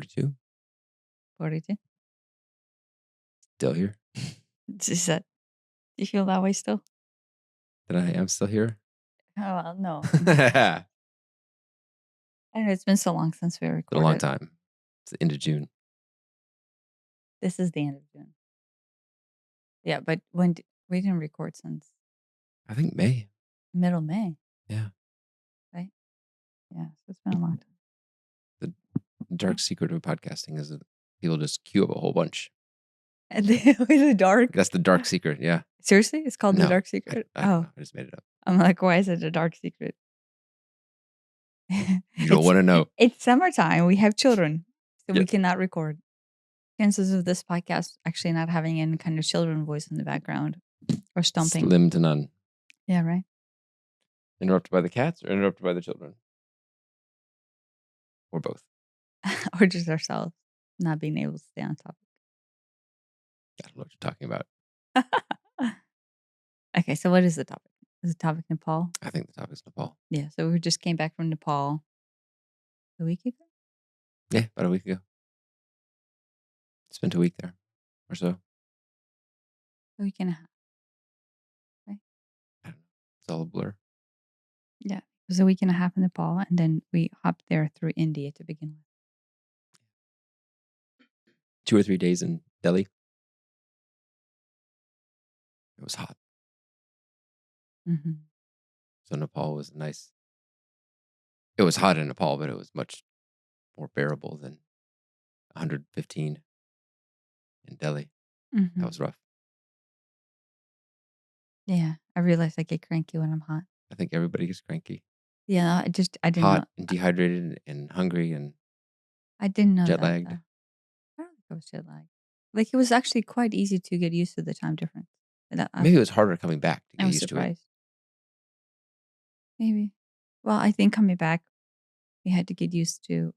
42. 42. Still here. Is that? Do you feel that way still? That I am still here. Oh well, no. It's I don't know. It's been so long since we been a long recorded. time. It's the end of June. This is the end of June. Yeah, but when we didn't record since I think May. middle May, Yeah. right? Yeah, so it's been a long time. The dark secret of podcasting is that people just queue up a whole bunch. And the dark. That's the dark secret. Yeah. Seriously, it's called the No, dark secret. I don't know. I just made it up. I'm like, why is it a dark secret? You don't want to know. It's summertime. We have children, so we Yes. cannot record. Chances of this podcast actually not having any kind of children voice in the background or stomping. Slim to none. Yeah, right. Interrupted by the cats or interrupted by the children? Or both? Or just ourselves not being able to stay on topic. I don't know what you're talking about. Okay, so what is the topic? Is the topic Nepal? I think the topic is Nepal. Yeah, so we just came back from Nepal a week ago. Yeah, about a week ago. Spent a week there or so. A week and a half. I don't know. It's all a blur. Yeah, it was a week and a half in Nepal, and then we hopped there through India to begin with. 2 or 3 days in Delhi. It was hot. Mm-hmm. So Nepal was nice. It was hot in Nepal, but it was much more bearable than 115 in Delhi. Mm-hmm. That was rough. Yeah, I realize I get cranky when I'm hot. I think everybody gets cranky. Yeah, I didn't Hot know. and dehydrated and hungry and I didn't know jet that. lagged. I don't think I was jet lagged. Like it was actually quite easy to get used to the time difference. Maybe it was harder coming back to I get was used surprised. to Maybe. Well, I think coming back, we had to get used to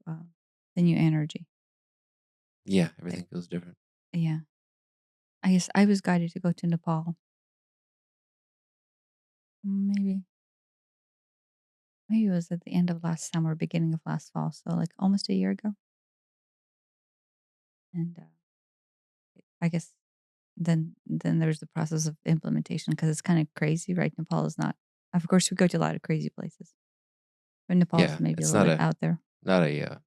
the new energy. it. Yeah, everything feels different. Yeah. I guess I was guided to go to Nepal. Maybe it was at the end of last summer, beginning of last fall. So like almost a year ago. And I guess then there's the process of implementation because it's kind of crazy, right? Nepal is not. Of course, we go to a lot of crazy places, but Nepal is maybe a it's little not bit out there. Not a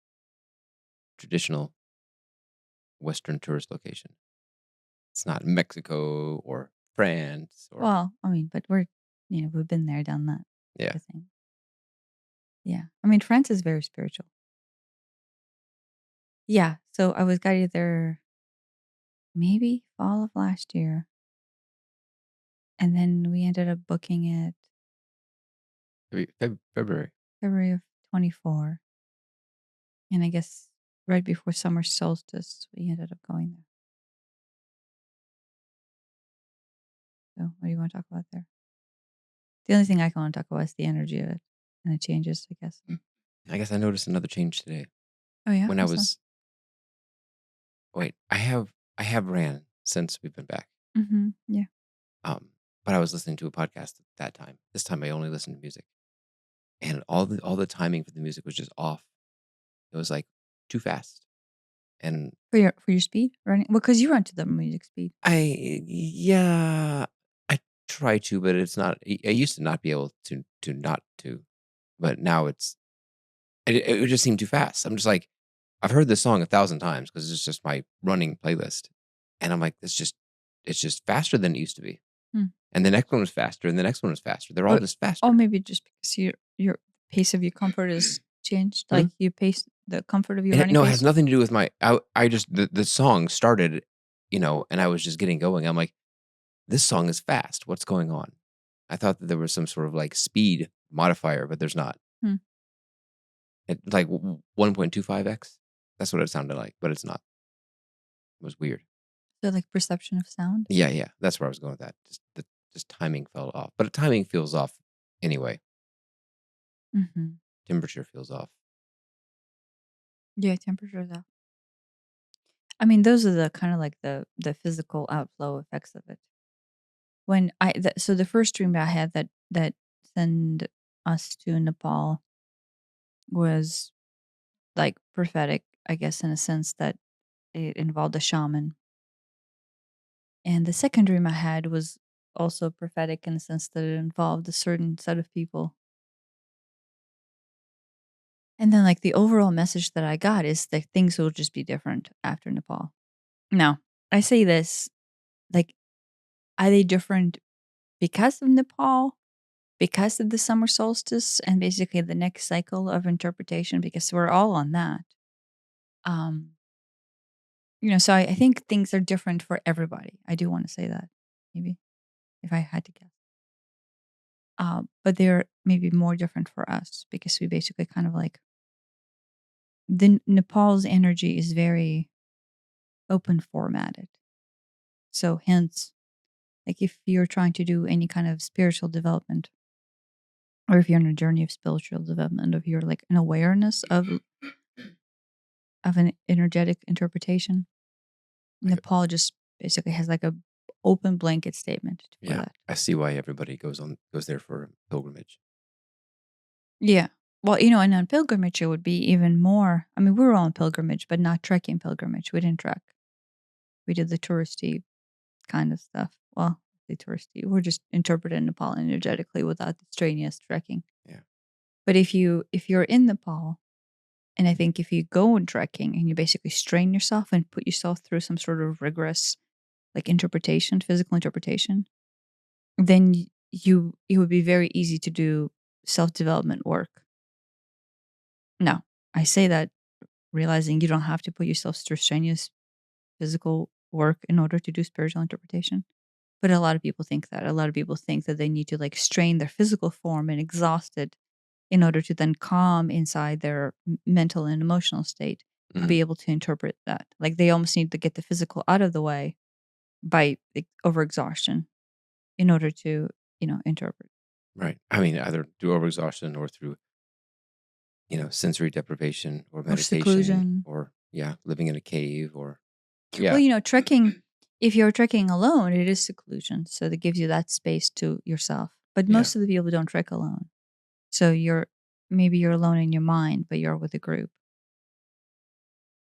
traditional Western tourist location. It's not Mexico or France or Well, I mean, but we've been there, done that. yeah. I think. Yeah, I mean, France is very spiritual. Yeah, so I was guided there maybe fall of last year. And then we ended up booking it February. February of 24. And I guess right before summer solstice, we ended up going there. So what do you want to talk about there? The only thing I can want to talk about is the energy of it and the changes, I guess. I guess I noticed another change today. Oh yeah? When I was I have ran since we've been back. Mm-hmm. Yeah. But I was listening to a podcast at that time. This time I only listened to music. And all the timing for the music was just off. It was like too fast. And For your speed running? Well, because you run to the music speed. I try to, but it's not. I used to not be able to not to, but now it just seemed too fast. I'm just like, I've heard this song 1,000 times because it's just my running playlist, and I'm like, it's just faster than it used to be. And the next one was faster, and the next one was faster. They're all just faster. Oh, maybe just because your pace of your comfort has changed. Like you pace the comfort of your running No, pace. it has nothing to do with my. I just the song started, and I was just getting going. I'm like, this song is fast. What's going on? I thought that there was some sort of like speed modifier, but there's not. It's like 1.25x. That's what it sounded like, but it's not. It was weird. So like perception of sound? Yeah. That's where I was going with that. Just timing fell off. But timing feels off anyway. Mm-hmm. Temperature feels off. Yeah, temperature is off. I mean, those are the kind of like the physical outflow effects of it. When so the first dream I had that sent us to Nepal was like prophetic. I guess, in a sense that it involved a shaman. And the second dream I had was also prophetic in the sense that it involved a certain set of people. And then, like, the overall message that I got is that things will just be different after Nepal. Now, I say this, like, are they different because of Nepal? Because of the summer solstice and basically the next cycle of interpretation? Because we're all on that. Um, so I think things are different for everybody. I do want to say that, maybe, if I had to guess. But they're maybe more different for us because we basically kind of like the Nepal's energy is very open formatted. So hence, like if you're trying to do any kind of spiritual development, or if you're on a journey of spiritual development, if you're like an awareness of an energetic interpretation, I, Nepal just basically has like a open blanket statement for yeah, that. I see why everybody goes there for a pilgrimage. Yeah. Well, and on pilgrimage, it would be even more. I mean, we were on pilgrimage, but not trekking pilgrimage. We didn't trek. We did the touristy kind of stuff. Well, the touristy. We're just interpreting Nepal energetically without the strenuous trekking. Yeah, But if you're in Nepal, and I think if you go on trekking and you basically strain yourself and put yourself through some sort of rigorous like interpretation, physical interpretation, then it would be very easy to do self development work. Now, I say that realizing you don't have to put yourself through strenuous physical work in order to do spiritual interpretation. But a lot of people think that. A lot of people think that they need to like strain their physical form and exhaust it in order to then calm inside their mental and emotional state to mhm, be able to interpret that. Like they almost need to get the physical out of the way by like, overexhaustion in order to, interpret. right. I mean, either through overexhaustion or through sensory deprivation or Or meditation seclusion. or yeah, living in a cave or Well, yeah, trekking, if you're trekking alone, it is seclusion. So that gives you that space to yourself. But yeah. most of the people don't trek alone. So maybe you're alone in your mind, but you're with a group.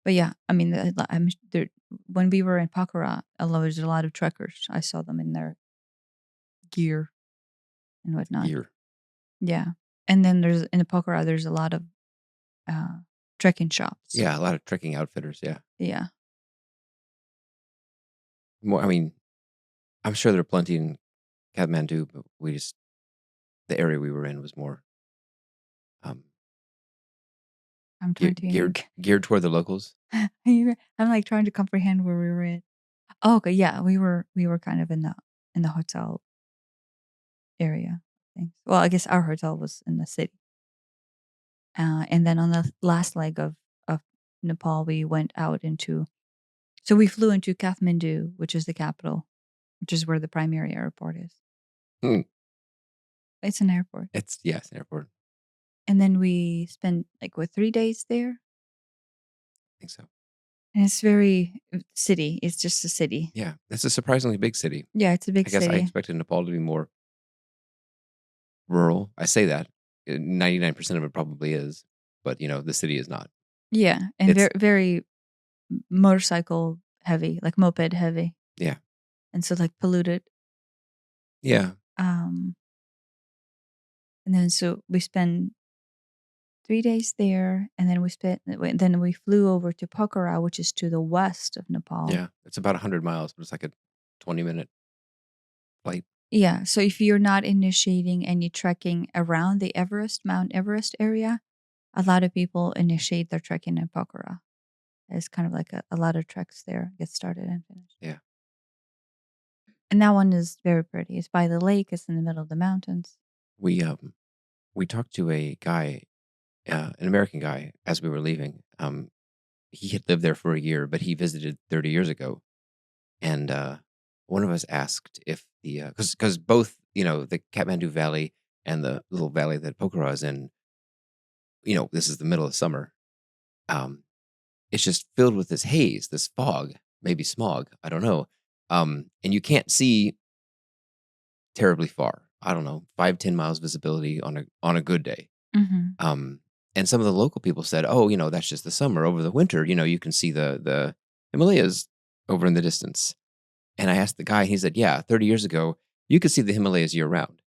But yeah, I mean, I'm there. When we were in Pokhara, there's a lot of trekkers. I saw them in their gear and whatnot. Gear. Yeah, and then in the Pokhara, there's a lot of uh, trekking shops. Yeah, a lot of trekking outfitters. Yeah, Yeah, more. I mean, I'm sure there are plenty in Kathmandu, but the area we were in was more um, I'm trying to geared toward the locals. I'm like trying to comprehend where we were at. Oh, okay, yeah, we were kind of in the hotel area. Things. Well, I guess our hotel was in the city, and then on the last leg of Nepal, we went out into. So we flew into Kathmandu, which is the capital, which is where the primary airport is. Hmm. It's an airport, It's an airport. and then we spent like 3 days there, I think so. and it's very city. It's just a city. Yeah, it's a surprisingly big city. Yeah, it's a big I guess I city. expected Nepal to be more rural. I say that 99% of it probably is, but the city is not. Yeah, and It's very very motorcycle heavy, like moped heavy, yeah, and so like polluted. yeah, Um, and then so we spent 3 days there, and then we flew over to Pokhara, which is to the west of Nepal. yeah. It's about 100 miles, but it's like a 20-minute flight. Yeah, so if you're not initiating any trekking around the Mount Everest area, a lot of people initiate their trekking in Pokhara. It's kind of like a lot of treks there get started and finished. Yeah, And that one is very pretty. It's by the lake. It's in the middle of the mountains. we talked to a guy, an American guy, as we were leaving. He had lived there for a year, but he visited 30 years ago, and one of us asked if the because both the Kathmandu Valley and the little valley that Pokhara is in, this is the middle of summer. Um, it's just filled with this haze, this fog, maybe smog, I don't know. And you can't see terribly far. I don't know, 5-10 miles visibility on a good day. Mhm. Um, And some of the local people said, "Oh, that's just the summer. Over the winter, you can see the Himalayas over in the distance." And I asked the guy, he said, "Yeah, 30 years ago, you could see the Himalayas year round."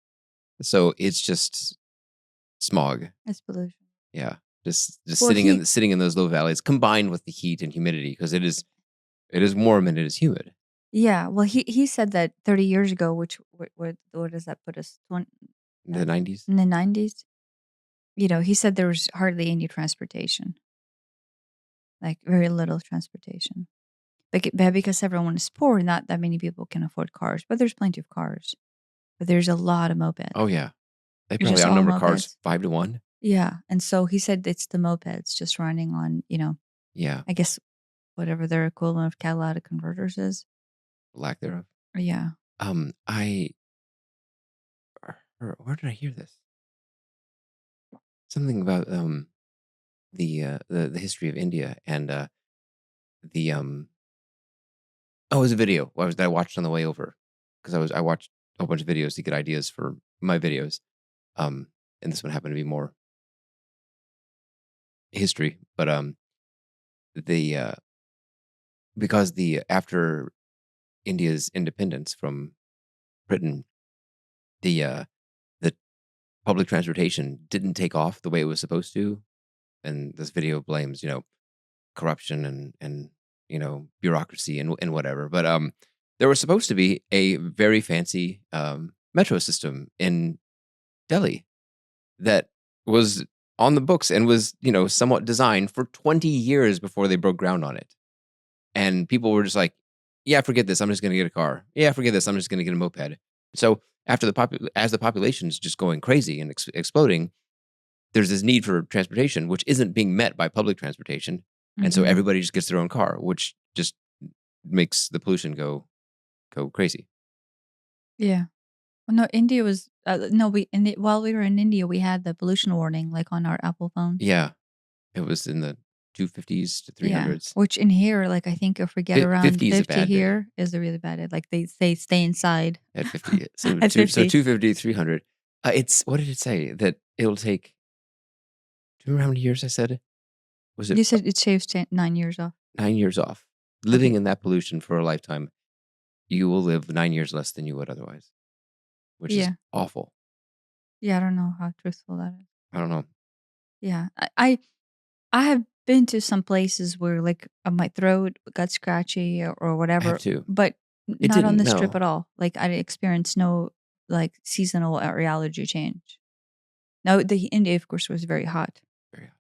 So it's just smog. It's pollution. Yeah, just Well, sitting in those low valleys, combined with the heat and humidity, because it is warm and it is humid. yeah, well, he said that 30 years ago, which what does that put us? The 90s. In the 90s? He said there was hardly any transportation, like very little transportation. But because everyone is poor, not that many people can afford cars, but there's plenty of cars. But there's a lot of mopeds. Oh yeah, they It's probably just all outnumber cars mopeds. 5 to 1. Yeah, and so he said it's the mopeds just running on, Yeah, I guess whatever their equivalent of catalytic converters is. lack thereof. Yeah. I where did I hear this? Something about the history of India and the oh, it was a video that I watched on the way over, because I watched a whole bunch of videos to get ideas for my videos. Um, and this one happened to be more history, but the because the after India's independence from Britain, the the public transportation didn't take off the way it was supposed to, and this video blames corruption and bureaucracy and whatever. But there was supposed to be a very fancy metro system in Delhi that was on the books and was somewhat designed for 20 years before they broke ground on it. And people were just like, "Yeah, forget this. I'm just going to get a car. Yeah, forget this. I'm just going to get a moped." So after as the population is just going crazy and exploding, there's this need for transportation, which isn't being met by public transportation, and so Mhm. everybody just gets their own car, which just makes the pollution go crazy. Yeah. Well, no, India was no, while we were in India, we had the pollution warning like on our Apple phones. Yeah, it was in the 250s to Yeah. 300s. Which in here, like I think if we get around 50 is a 50 bad day here is a really bad it. Like they say stay inside at 50. So at 50. 250, 300. It's what did it say that it'll take? Do you remember how many years I said? Was it You said it shaves 9 years off. 9 years off? Living Okay. in that pollution for a lifetime, you will live 9 years less than you would otherwise, which is Yeah. awful. Yeah, I don't know how truthful that is. I don't know. Yeah. I have been to some places where like my throat got scratchy or I have whatever, to. but It not on didn't. this trip No. at all. Like I experienced no like seasonal or allergy change. Now the India, of course, was very hot. Very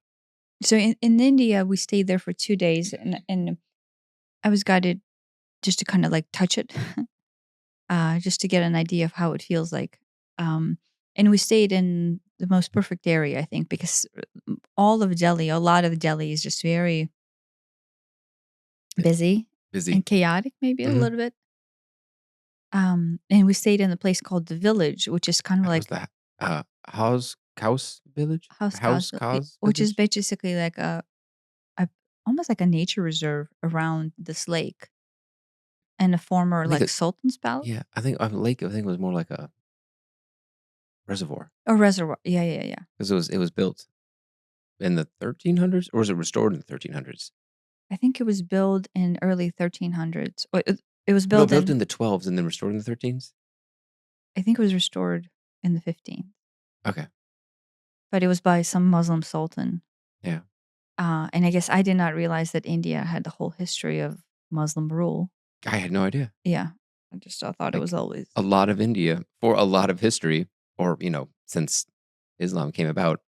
So in India, we stayed there for 2 days, and I was guided just to kind of like touch it, just to get an idea of how it feels like. Um, and we stayed in the most perfect area, I think, because all of Delhi, a lot of Delhi is just very it's busy busy. and chaotic, maybe a Mhm. little bit. And we stayed in a place called the Village, which is kind of How's like that? House Cows Village? House House Castle, Cows which is Village? basically like a almost like a nature reserve around this lake and a former I think like it Sultan's Palace yeah, I think a lake, I think it was more like a reservoir, or reservoir. Yeah, yeah, yeah. 'cause it was built in the 1300s, or was it restored in the 1300s? I think it was built in early 1300s. Or it was No, built built in. in the 12s and then restored in the 13s? I think it was restored in the 15th, Okay. but it was by some Muslim sultan. Yeah. And I guess I did not realize that India had the whole history of Muslim rule. I had no idea. Yeah, I thought it was Like, always. a lot of India, for a lot of history, or, since Islam came about,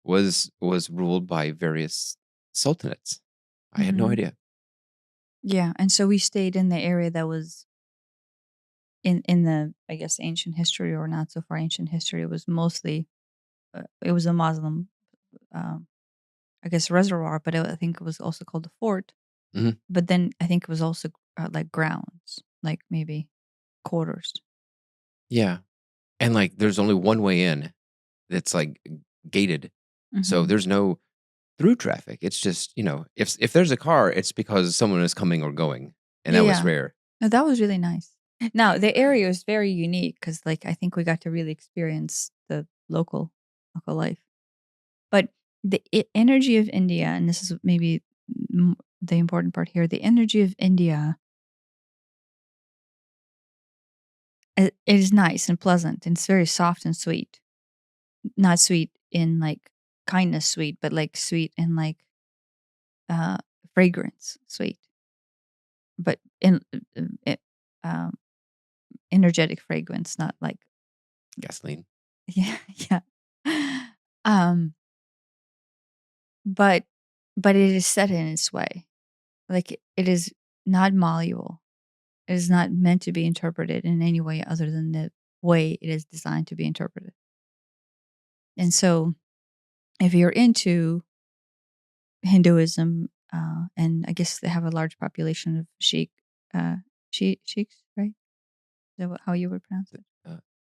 was ruled by various sultanates. I had no Hmm. idea. Yeah, and so we stayed in the area that was in the I guess ancient history or not so far ancient history. It was mostly it was a Muslim, um, I guess reservoir, but I think it was also called the fort. Mhm. But then I think it was also like grounds, like maybe quarters. Yeah. And, like, there's only one way in that's, like, gated, so Hmm. there's no through traffic. It's just, if there's a car, it's because someone is coming or going, and Yeah, that was yeah. rare. No, that was really nice. Now the area is very unique because, like, I think we got to really experience the local life. But the energy of India, and this is maybe the important part here, the energy of India, it is nice and pleasant, and it's very soft and sweet. Not sweet in like kindness sweet, but like sweet in like uh fragrance sweet, but in it, um energetic fragrance, not like Gasoline. yeah, yeah. Um, but it is set in its way. Like it is not malleable. It is not meant to be interpreted in any way other than the way it is designed to be interpreted. And so, if you're into Hinduism, and I guess they have a large population of uh, Sheiks, right? Is that how you would pronounce it?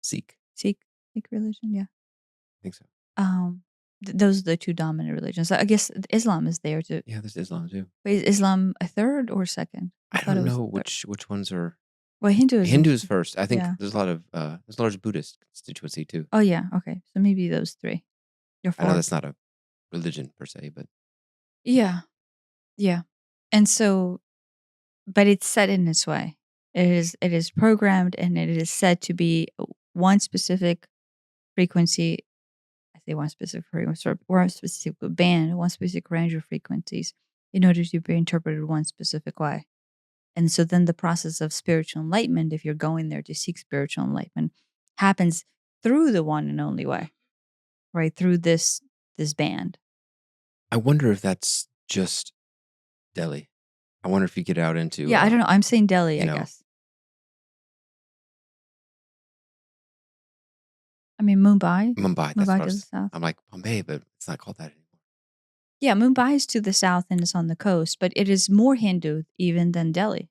Sikh. Sikh, Sikh religion, yeah. I think so. Um, those are the two dominant religions. I guess Islam is there too. Yeah, there's Islam too. Wait, is Islam a third or second? I I thought it don't was know a third. which ones are. Well, Hinduism's Hindus first. I think yeah. there's a lot of there's a large Buddhist constituency too. Oh yeah, okay. So maybe those three or I know four. that's not a religion per se, but Yeah, yeah. And so, but it's set in its way. It is programmed, and it is set to be one specific frequency. I say one specific frequency or one specific band, one specific range of frequencies in order to be interpreted one specific way. And so then the process of spiritual enlightenment, if you're going there to seek spiritual enlightenment, happens through the one and only way, right? Through this band. I wonder if that's just Delhi. I wonder if you get out into Yeah, I don't know. I'm saying Delhi, you I know, guess. I mean Mumbai. Mumbai. That's Mumbai what I to the was. south. I'm like Bombay, but it's not called that anymore. Yeah, Mumbai is to the south and it's on the coast, but it is more Hindu even than Delhi.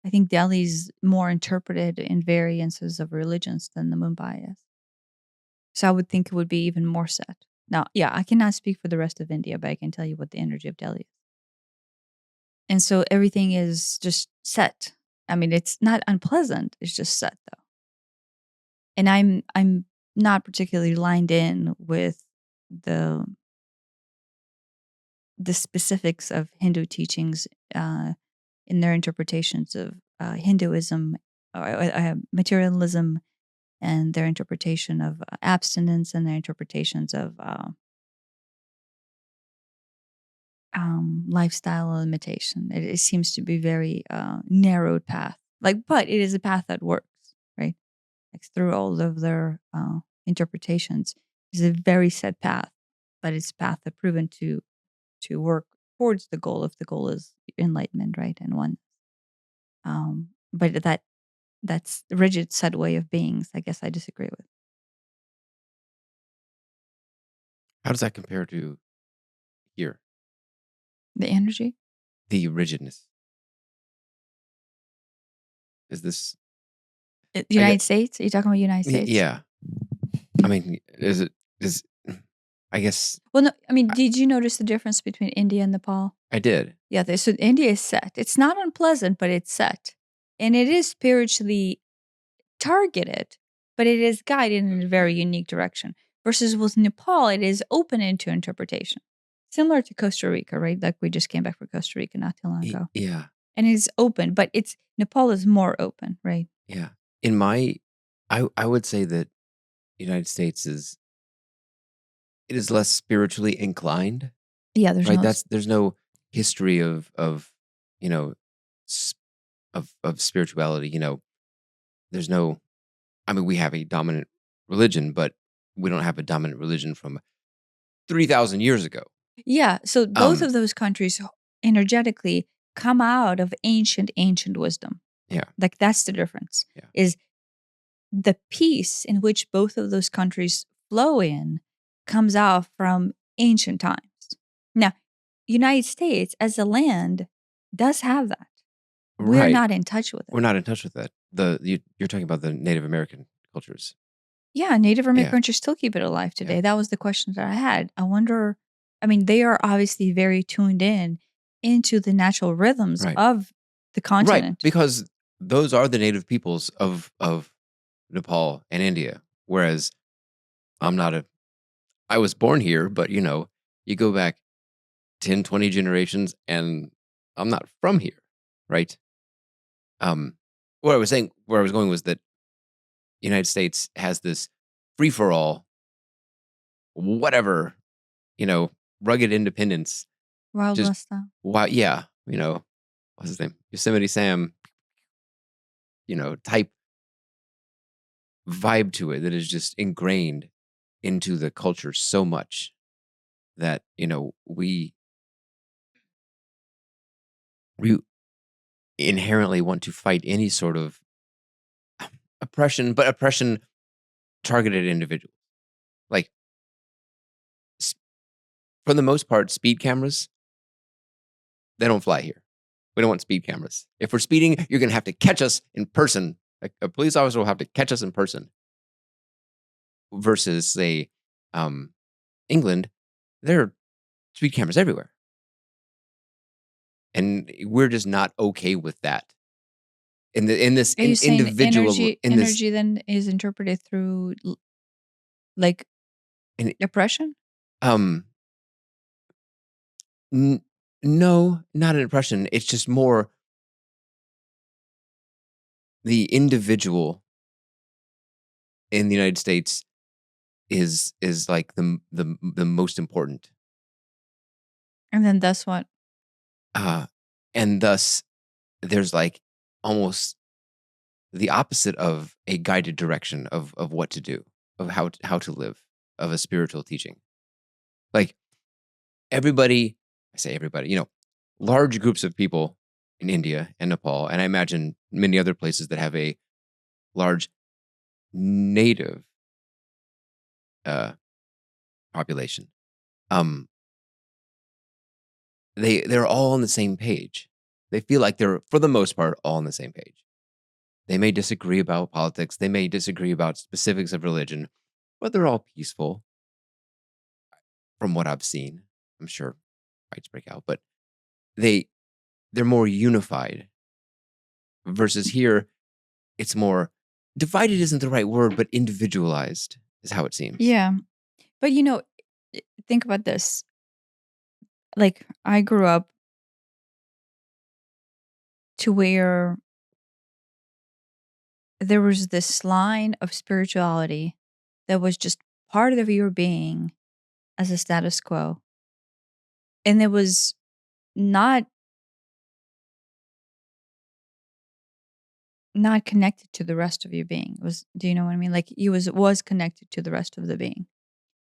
I think Delhi's more interpreted in variances of religions than the Mumbai is. So I would think it would be even more set. Now, yeah, I cannot speak for the rest of India, but I can tell you what the energy of Delhi is. And so everything is just set. I mean, it's not unpleasant, it's just set though. And I'm not particularly lined in with the the specifics of Hindu teachings in their interpretations of Hinduism, materialism, and their interpretation of abstinence, and their interpretations of lifestyle limitation. It seems to be very narrowed path. Like, but it is a path that works, right? Like through all of their interpretations, it's a very set path, but it's a path that proven to work towards the goal if the goal is enlightenment, right? And one, but that's the rigid set way of beings. I guess I disagree with How does that compare to here? the energy. The rigidness is this? I get United States? Are you talking about United States? yeah. I mean, is it is? I guess Well, no. I mean, I, did you notice the difference between India and Nepal? I did. Yeah, so India is set. It's not unpleasant, but it's set, and it is spiritually targeted, but it is guided in a very unique direction. Versus with Nepal, it is open into interpretation, similar to Costa Rica, right? Like we just came back from Costa Rica not too long ago, Yeah, and it's open, but it's Nepal is more open, right? yeah. In my, I would say that United States is it is less spiritually inclined, Yeah, there's right? no. There's no history of you know s- of spirituality. There's no. I mean, we have a dominant religion, but we don't have a dominant religion from 3,000 years ago. Yeah, so both Um, of those countries energetically come out of ancient wisdom. yeah, Like that's the difference. yeah, Is the peace in which both of those countries flow in comes out from ancient times. Now, United States as a land does have that. We're right. not in touch with it. We're not in touch with that. You're talking about the Native American cultures. Yeah, Native American Yeah, countries still keep it alive yeah, today. That was the question that I had. I wonder, I mean, they are obviously very tuned in into the natural rhythms right, of the right. continent. Because those are the native peoples of Nepal and India. Whereas I'm not a. I was born here, but You go back 10, 20 generations, and I'm not from here, right? Um, what I was saying, where I was going was that the United States has this free for all, whatever, you know, rugged independence. Wild Just West style. wow, yeah, what's his name, Yosemite Sam, type vibe to it that is just ingrained into the culture so much that we inherently want to fight any sort of oppression, but oppression targeted at individuals. Like s- for the most part, speed cameras, they don't fly here. We don't want speed cameras. If we're speeding, you're going to have to catch us in person. A police officer will have to catch us in person. Versus, say, um, England, there are speed cameras everywhere, and we're just not okay with that. In this Are you saying individual in this energy then is interpreted through like in oppression? um n- no, not an impression. It's just more the individual in the United States is like the most important, And then that's what uh, and thus there's like almost the opposite of a guided direction of what to do, of how to live, of a spiritual teaching. Like everybody, I say everybody, large groups of people in India and Nepal, and I imagine many other places that have a large native uh, population. Um, they're all on the same page. They feel like they're, for the most part, all on the same page. They may disagree about politics. They may disagree about specifics of religion, but they're all peaceful from what I've seen. I'm sure fights break out, but they they're more unified. Versus here, it's more divided isn't the right word, but individualized is how it seems. yeah. But think about this. Like I grew up to where there was this line of spirituality that was just part of your being as a status quo. And it was not not connected to the rest of your being. It was, do you know what I mean? Like you was connected to the rest of the being.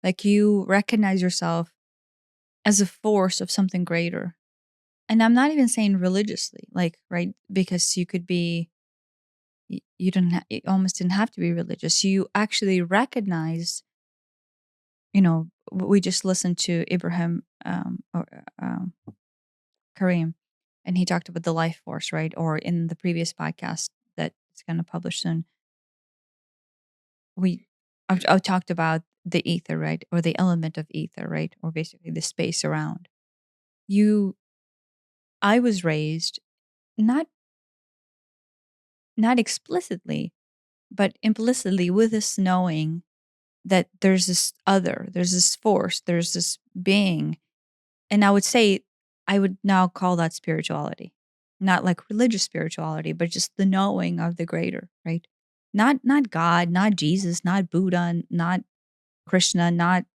Like you recognize yourself as a force of something greater. And I'm not even saying religiously, like, right? Because you could be you don't you almost didn't have to be religious. You actually recognize, we just listened to Ibrahim or Kareem, and he talked about the life force, right? Or in the previous podcast that's going to publish soon, I've talked about the ether, right? Or the element of ether, right? Or basically the space around you. I was raised not not explicitly, but implicitly with this knowing that there's this other, there's this force, there's this being. And I would say I would now call that spirituality. Not like religious spirituality, but just the knowing of the greater, right? Not God, not Jesus, not Buddha, not Krishna, not,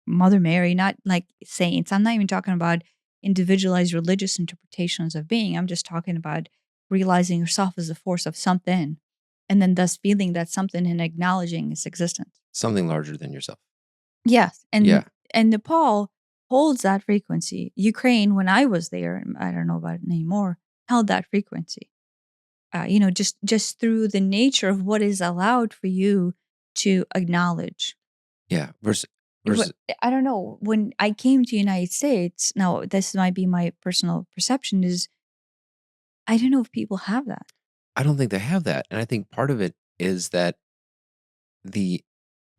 Mother Mary, not like saints. I'm not even talking about individualized religious interpretations of being. I'm just talking about realizing yourself as a force of something and then thus feeling that something and acknowledging its existence. Something larger than yourself. Yes. Yeah. And Nepal holds that frequency. Ukraine, when I was there, I don't know about it anymore, held that frequency. Just through the nature of what is allowed for you to acknowledge. Yeah. Versus, Wh- versus I don't know. When I came to United States, now this might be my personal perception, is I don't know if people have that. I don't think they have that. And I think part of it is that the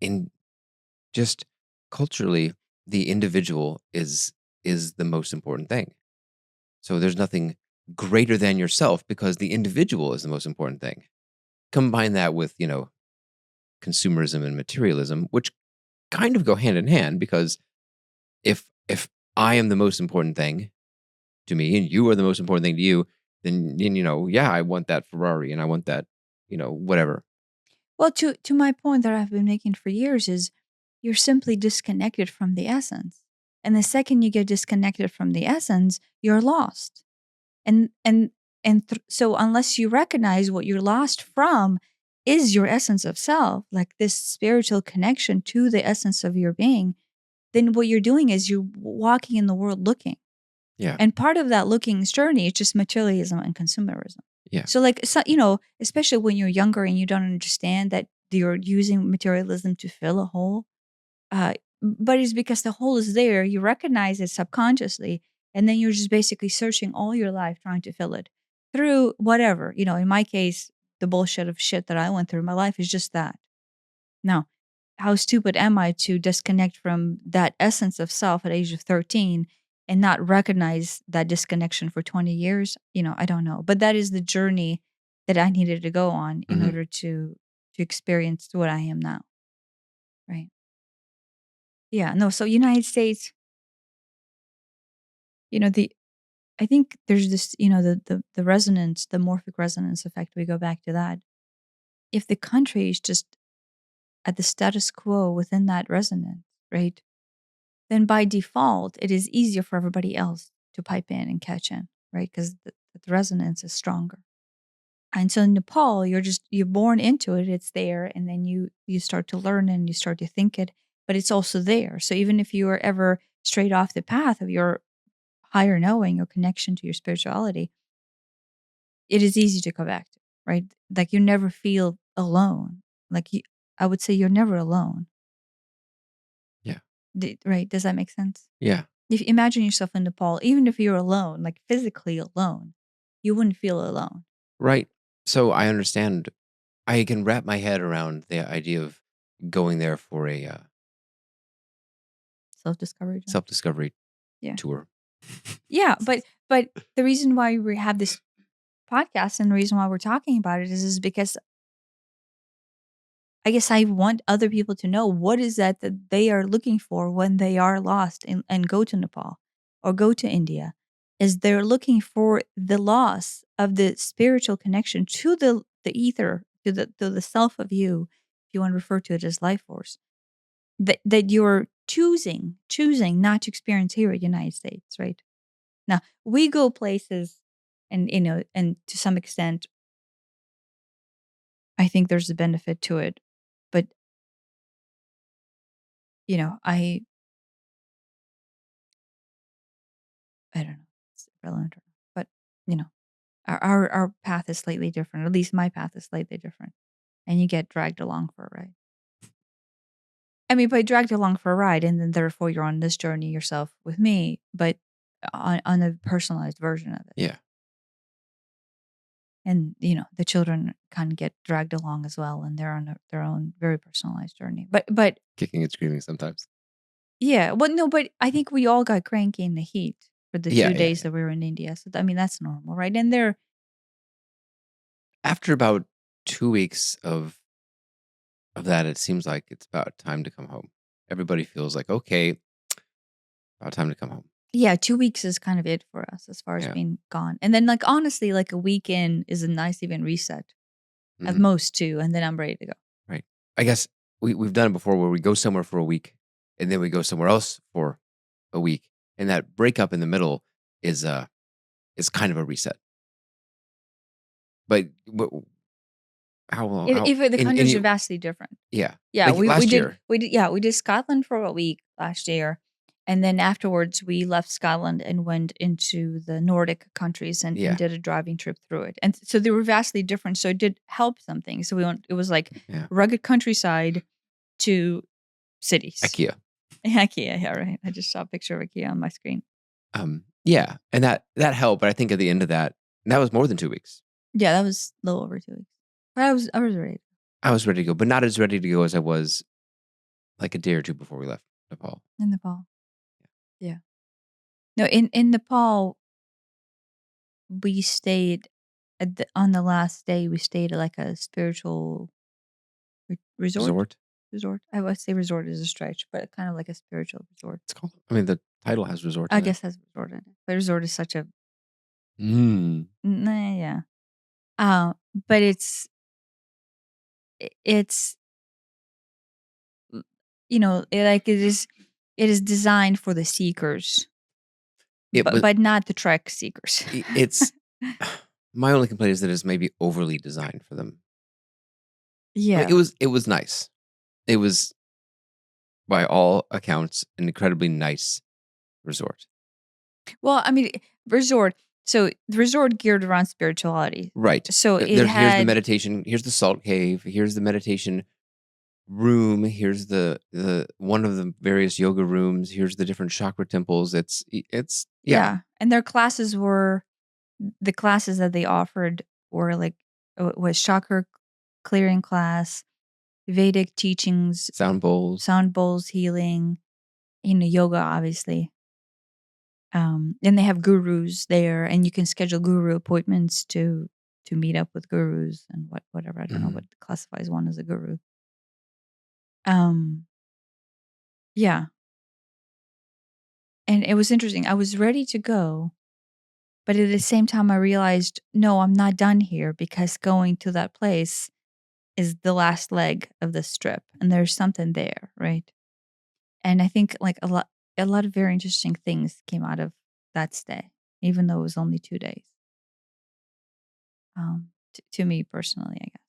in just culturally, the individual is the most important thing. So there's nothing greater than yourself because the individual is the most important thing. Combine that with, consumerism and materialism, which kind of go hand in hand because if I am the most important thing to me and you are the most important thing to you, then yeah, I want that Ferrari and I want that, whatever. Well, to my point that I've been making for years is you're simply disconnected from the essence. And the second you get disconnected from the essence, you're lost. And so unless you recognize what you're lost from is your essence of self, like this spiritual connection to the essence of your being, then what you're doing is you're walking in the world looking. Yeah. And part of that looking journey is just materialism and consumerism. Yeah. So, like, so, especially when you're younger and you don't understand that you're using materialism to fill a hole, but it's because the hole is there. You recognize it subconsciously, and then you're just basically searching all your life trying to fill it through whatever. In my case, the bullshit of shit that I went through in my life is just that. Now, how stupid am I to disconnect from that essence of self at age of 13 and not recognize that disconnection for 20 years? I don't know. But that is the journey that I needed to go on in Hmm. order to experience what I am now. Right. Yeah. No. So United States, the I think there's this, the resonance, the morphic resonance effect. We go back to that. If the country is just at the status quo within that resonance, right? Then by default, it is easier for everybody else to pipe in and catch in, right? Because the resonance is stronger. And so in Nepal, you're born into it, it's there, and then you start to learn and you start to think it, but it's also there. So even if you are ever straight off the path of your higher knowing or connection to your spirituality, it is easy to go back to, right? Like you never feel alone. I would say you're never alone. Yeah. Right? Does that make sense? Yeah. If you imagine yourself in Nepal, even if you're alone, like physically alone, you wouldn't feel alone. Right. So I understand. I can wrap my head around the idea of going there for a Self-discovery journey. self-discovery Yeah. tour. Yeah, but the reason why we have this podcast and the reason why we're talking about it is because I guess I want other people to know what is that they are looking for when they are lost and go to Nepal or go to India. Is they're looking for the loss of the spiritual connection to the ether, to the self of you, if you want to refer to it as life force, that you're choosing not to experience here in the United States, right? Now we go places, and and to some extent, I think there's a benefit to it, but I don't know. It's irrelevant, but you know, our path is slightly different. At least my path is slightly different, and you get dragged along for a ride. I mean, by dragged along for a ride, and then therefore you're on this journey yourself with me, but on a personalized version of it. Yeah. And the children kind of get dragged along as well, and they're on their own very personalized journey. But Kicking and screaming sometimes. yeah, well, no, but I think we all got cranky in the heat for the Yeah, 2 yeah, days yeah. that we were in India. So I mean, that's normal, right? And they're After about 2 weeks of that, it seems like it's about time to come home. Everybody feels like, "Okay, about time to come home." yeah, 2 weeks is kind of it for us as far as Yeah. being gone. And then, like, honestly, like, a weekend is a nice even reset, at Mhm. most 2, and then I'm ready to go. Right. I guess we've done it before where we go somewhere for a week, and then we go somewhere else for a week, and that breakup in the middle is kind of a reset. But how long how If the in countries are you vastly different. yeah. Yeah, Like last year. we did Scotland for a week last year, and then afterwards, we left Scotland and went into the Nordic countries and Yeah. did a driving trip through it. And so they were vastly different, so it did help some things. So we went it was like Yeah. rugged countryside to cities. IKEA. IKEA, yeah, right. I just saw a picture of IKEA on my screen. Yeah, and that helped, but I think at the end of that and that was more than 2 weeks. Yeah, that was a little over 2 weeks. But I was ready I was ready to go, but not as ready to go as I was like a day or 2 before we left Nepal. in Nepal. Yeah. No, in Nepal, we stayed on the last day, we stayed at like a spiritual resort. Resort? resort. I would say resort is a stretch, but kind of like a spiritual resort. It's called. I mean, the title has resort I in it. guess has resort in it, but resort is such a Mm. nah, yeah. Uh, but it's like it is designed for the seekers, It was. but not the trek seekers. It's. My only complaint is that it's maybe overly designed for them. I mean, Yeah. it was nice. It was, by all accounts, an incredibly nice resort. Well, I mean, resort. So the resort geared around spirituality. Right. So it Here's the had meditation. Here's the salt cave. Here's the meditation room. Here's the one of the various yoga rooms. Here's the different chakra temples. It's yeah. yeah, and their classes were the classes that they offered were like was chakra clearing class, Vedic teachings, Sound bowls. sound bowls healing, yoga obviously. And they have gurus there, and you can schedule guru appointments to meet up with gurus and whatever. I don't know Mhm. what classifies one as a guru. Um, yeah, and it was interesting. I was ready to go, but at the same time, I realized, no, I'm not done here because going to that place is the last leg of this trip, and there's something there, right? And I think like a lot of very interesting things came out of that stay, even though it was only 2 days. To me personally, I guess.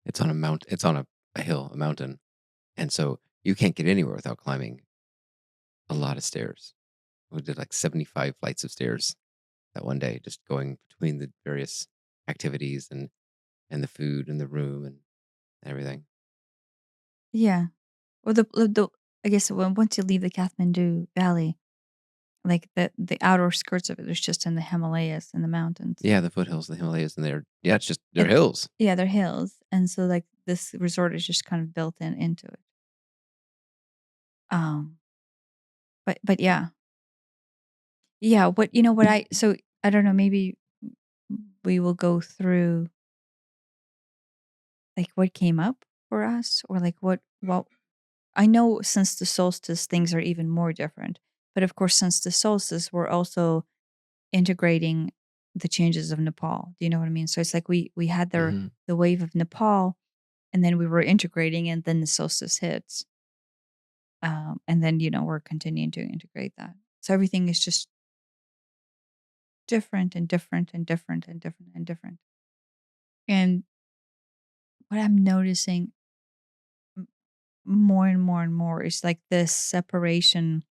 It's on a mount. It's on a hill, a mountain, and so you can't get anywhere without climbing a lot of stairs. We did like 75 flights of stairs that one day, just going between the various activities and the food and the room and everything. Yeah. Well, the I guess once you leave the Kathmandu Valley, like the outer skirts of it, there's just in the Himalayas and the mountains. Yeah, the foothills, the Himalayas, and yeah, it's just they're And hills. yeah, they're hills, and so like this resort is just kind of built into it. Um, but yeah, yeah. What I so I don't know. Maybe we will go through like what came up for us, or like what I know. Since the solstice, things are even more different. But of course, since the solstice, we're also integrating the changes of Nepal. Do you know what I mean? So it's like we had Hmm. the wave of Nepal, and then we were integrating, and then the solstice hits, and then we're continuing to integrate that. So everything is just different and different and different and different and different. And what I'm noticing m- more and more and more is like this separation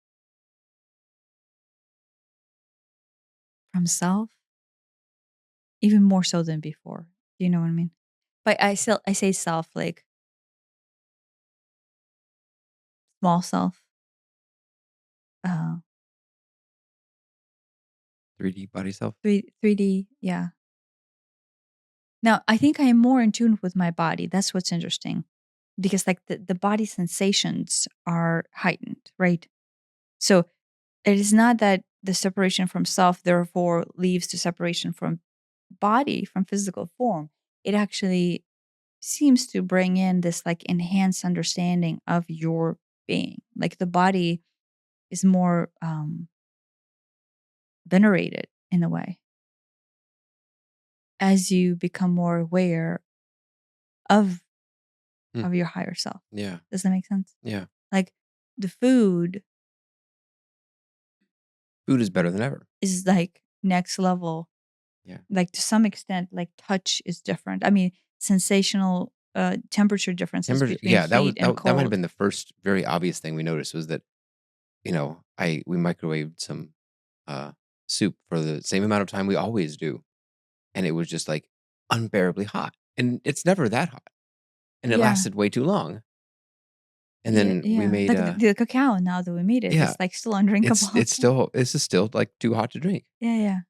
from self, even more so than before. Do you know what I mean? But I say self like small self. Uh, 3D body self. 3D, yeah. Now, I think I am more in tune with my body. That's what's interesting because like the body sensations are heightened, right? So it is not that the separation from self therefore leaves to separation from body, from physical form. It actually seems to bring in this like enhanced understanding of your being. Like the body is more venerated in a way as you become more aware of Hmm. of your higher self. Yeah, Does that make sense? yeah. Like the food Food is better than ever. is like next level. Yeah. Like to some extent, like touch is different. I mean, sensational temperature differences Temperature, between yeah, that was heat and that might have cold. been the first very obvious thing we noticed was that, I we microwaved some, uh, soup for the same amount of time we always do, and it was just, like, unbearably hot, and it's never that hot, and it Yeah. lasted way too long, and Yeah, then we yeah. made, Like the cacao now that we made it, yeah, it's like still undrinkable. this is still, like, too hot to drink. Yeah, yeah.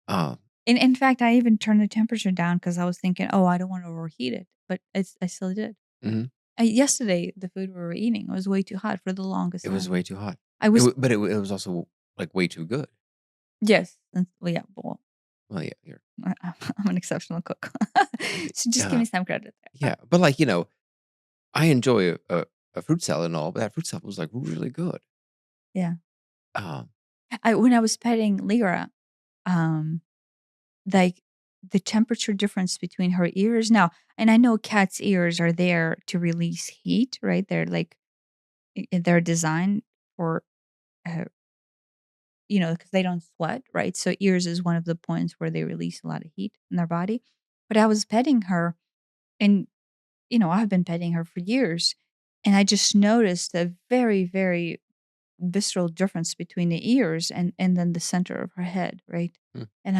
Uh, In fact, I even turned the temperature down because I was thinking, oh, I don't want to overheat it, but I still did. mhm, Yesterday, the food we were eating was way too hot for the longest it was time. way too hot. I was But it was also, like, way too good. yes, well, yeah, well, Well, yeah, here. I'm an exceptional cook. So just give Uh, me some credit there. yeah, but, like, I enjoy a fruit salad and all, but that fruit salad was, like, really good. Yeah. Um, When I was petting Lyra, um, like, the temperature difference between her ears now, and I know cats' ears are there to release heat, right? They're, like, they're designed for, uh, because they don't sweat, right? So ears is one of the points where they release a lot of heat in their body. But I was petting her, and, I've been petting her for years, and I just noticed a very, very visceral difference between the ears and then the center of her head, right? mm, And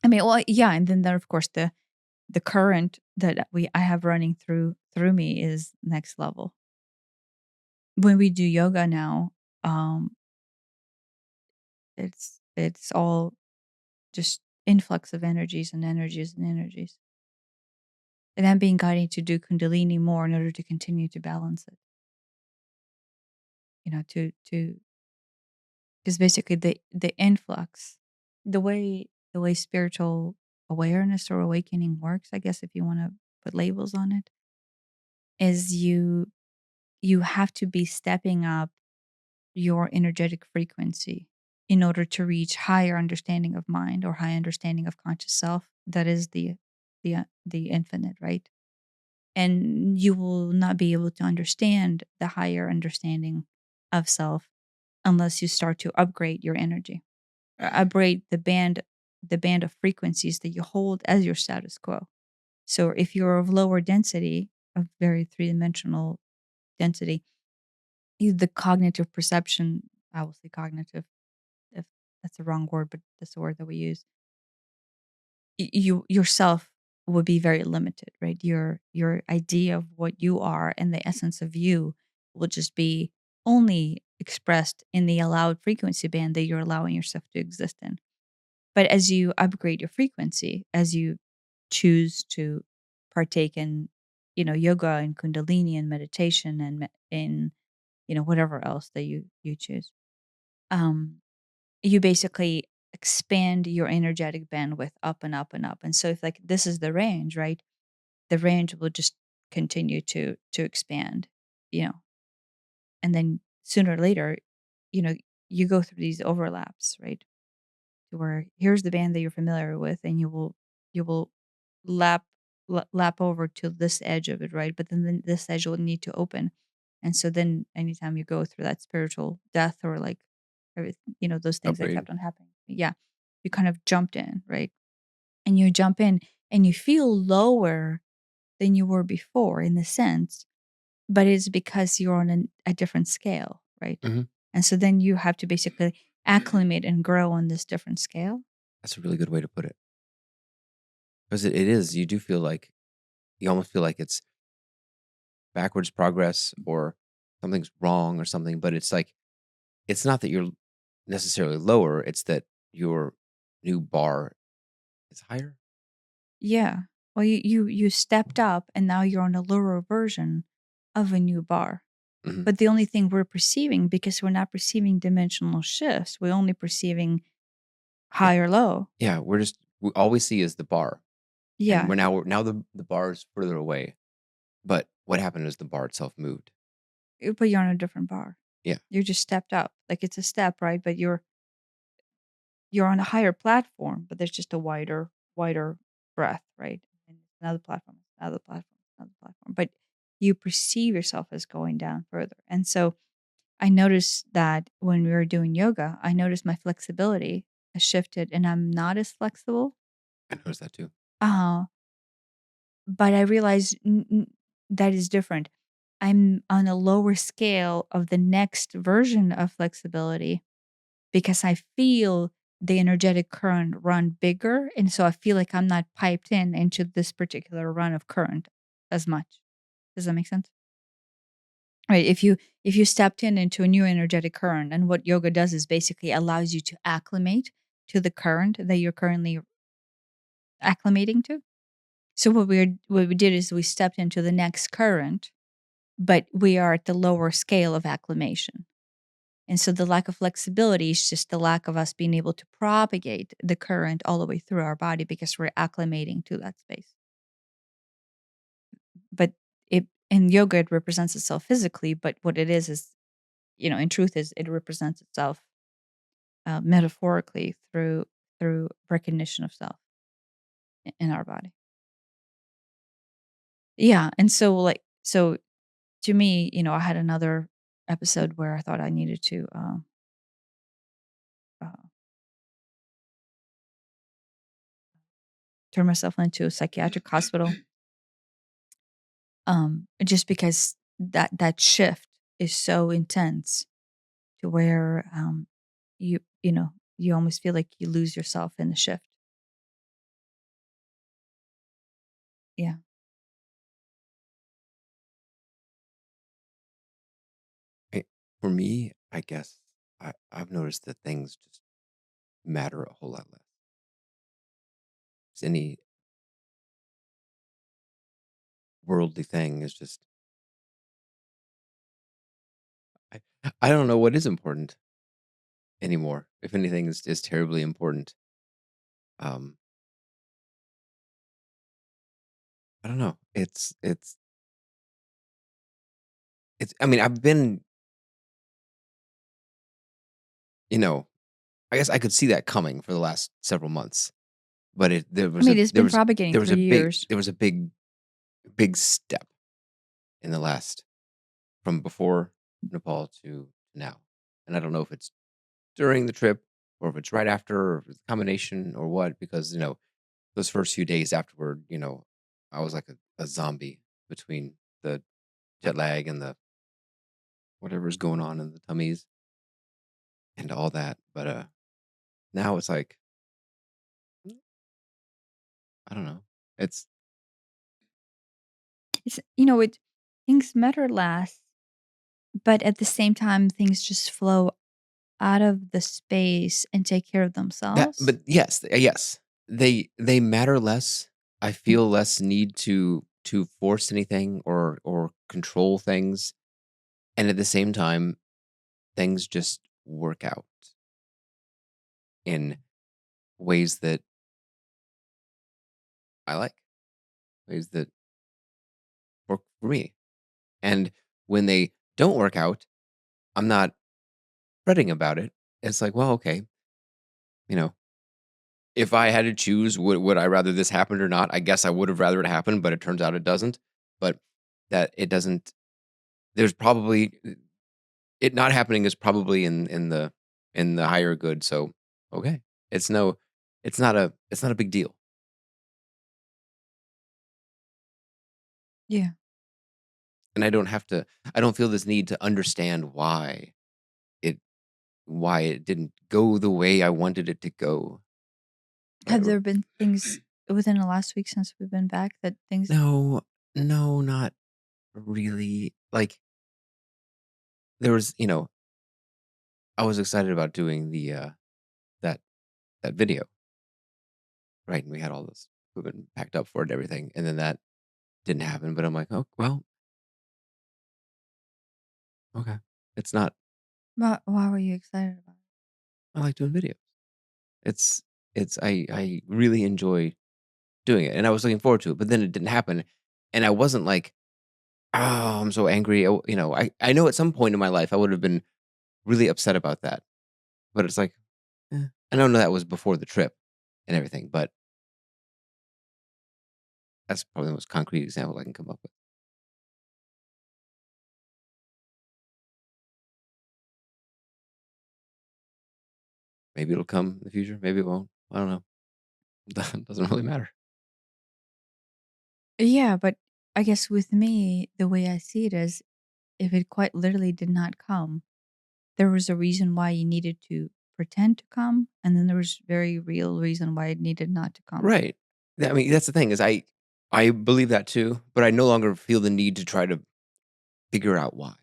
I mean, well, yeah, and then there, of course, the current that I have running through me is next level. When we do yoga now, um, it's all just influx of energies and energies and energies. And I'm being guided to do Kundalini more in order to continue to balance it. To because basically the influx, the way spiritual awareness or awakening works, I guess if you want to put labels on it, is you have to be stepping up your energetic frequency in order to reach higher understanding of mind or high understanding of conscious self. That is the infinite, right? And you will not be able to understand the higher understanding of self unless you start to upgrade your energy, upgrade the band of frequencies that you hold as your status quo. So if you're of lower density, of very three-dimensional density, the cognitive perception, I will say cognitive, if that's the wrong word, but that's the word that we use. You yourself would be very limited, right? Your idea of what you are and the essence of you will just be only expressed in the allowed frequency band that you're allowing yourself to exist in. But as you upgrade your frequency, as you choose to partake in, yoga and kundalini and meditation and in, whatever else that you choose, um, you basically expand your energetic bandwidth up and up and up. And so if like this is the range, right? The range will just continue to expand, you know, and then sooner or later, you know, you go through these overlaps, right? To where here's the band that you're familiar with, and you will lap lap over to this edge of it, right? But then this edge will need to open, and so then anytime you go through that spiritual death or like those things that upgrade. kept on happening, yeah, you kind of jumped in, right? And you jump in and you feel lower than you were before in the sense, but it's because you're on a different scale, right? Mhm. And so then you have to basically acclimate and grow on this different scale. That's a really good way to put it. 'Cause it is, you do feel like you almost feel like it's backwards progress or something's wrong or something, but it's like it's not that you're necessarily lower, it's that your new bar is higher? Yeah. Well, you stepped up and now you're on a lower version of a new bar. Mhm. But the only thing we're perceiving, because we're not perceiving dimensional shifts, we're only perceiving Yeah, high or low. yeah, we all we see is the bar, and Yeah. we're now the bar is further away, but what happened is the bar itself moved. But you're on a different bar. Yeah, You just stepped up. Like it's a step, right? But you're on a higher platform, but there's just a wider breadth, right? And another platform, another platform, another platform. But you perceive yourself as going down further. And so I noticed that when we were doing yoga, I noticed my flexibility has shifted and I'm not as flexible. I noticed that too. Uh, but I realized that is different. I'm on a lower scale of the next version of flexibility because I feel the energetic current run bigger. And so I feel like I'm not piped in into this particular run of current as much. Does that make sense? Right. If you stepped in into a new energetic current, and what yoga does is basically allows you to acclimate to the current that you're currently acclimating to. So what we did is we stepped into the next current, but we are at the lower scale of acclimation. And so the lack of flexibility is just the lack of us being able to propagate the current all the way through our body because we're acclimating to that space. But it in yoga, it represents itself physically, but what it is, in truth, is it represents itself metaphorically through recognition of self in our body. Yeah, and so to me, I had another episode where I thought I needed to uh, turn myself into a psychiatric hospital, just because that shift is so intense to where you almost feel like you lose yourself in the shift. Yeah. I For me, I guess I've noticed that things just matter a whole lot less. 'Cause any worldly thing is just I I don't know what is important anymore. If anything is terribly important. Um, I don't know. It's I mean, I've been, you know, I guess I could see that coming for the last several months, but it there I was mean, a it's there been was propagating there was for a big years. there was a big big step in the last from before Nepal to now. And I don't know if it's during the trip or if it's right after or if it's a combination or what, because, those first few days afterward, I was like a zombie between the jet lag and the whatever's going on in the tummies and all that. But now it's like, I don't know. It's It things matter less, but at the same time, things just flow out of the space and take care of that themselves. but yes, yes. They matter less. I Mm. feel less need to force anything or control things. And at the same time, things just work out in ways that I like, ways that work for me. And when they don't work out, I'm not fretting about it. It's like, well, okay, you know, if I had to choose, would I rather this happened or not? I guess I would have rather it happened, but it turns out it doesn't. But that it doesn't. There's probably it not happening is probably in the higher good. So okay, it's no, it's not a big deal, Yeah. and I don't have to. I don't feel this need to understand it why it didn't go the way I wanted it to go. Right? Have there been things within the last week since we've been back that things No, no, not really. Like there was, I was excited about doing that that video, right? And we had all this equipment packed up for it and everything, and then that didn't happen. But I'm like, oh well, okay. It's not. why were you excited about it? I like doing videos. It's I really enjoy doing it, and I was looking forward to it. But then it didn't happen, and I wasn't like, oh, I'm so angry. I know at some point in my life I would have been really upset about that, but it's like, I don't know that was before the trip and everything, but that's probably the most concrete example I can come up with. Maybe it'll come in the future. Maybe it won't. I don't know. That doesn't really matter. Yeah, but I guess with me, the way I see it is if it quite literally did not come, there was a reason why you needed to pretend to come, and then there was very real reason why it needed not to come. Right. I mean, that's the thing is I believe that too, but I no longer feel the need to try to figure out why.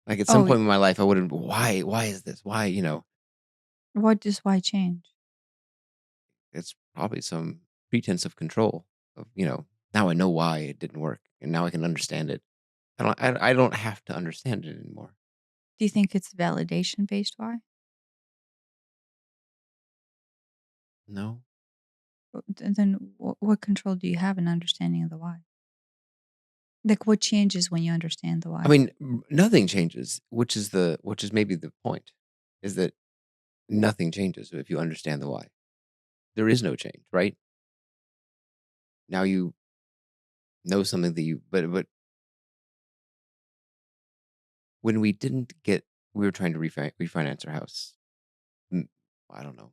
Like at some Oh, point in my life, I wouldn't. Why is this? Why? why change? It's probably some pretense of control. Of now I know why it didn't work, and now I can understand it. I don't have to understand it anymore. Do you think it's validation-based why? No. Then what control do you have in understanding of the why? Like, what changes when you understand the I why? mean, nothing changes, which is maybe the point, is that nothing changes if you understand the why. There is no change, right? Now you know something that you but when we didn't get we were trying to refinance our house. mm, I don't know,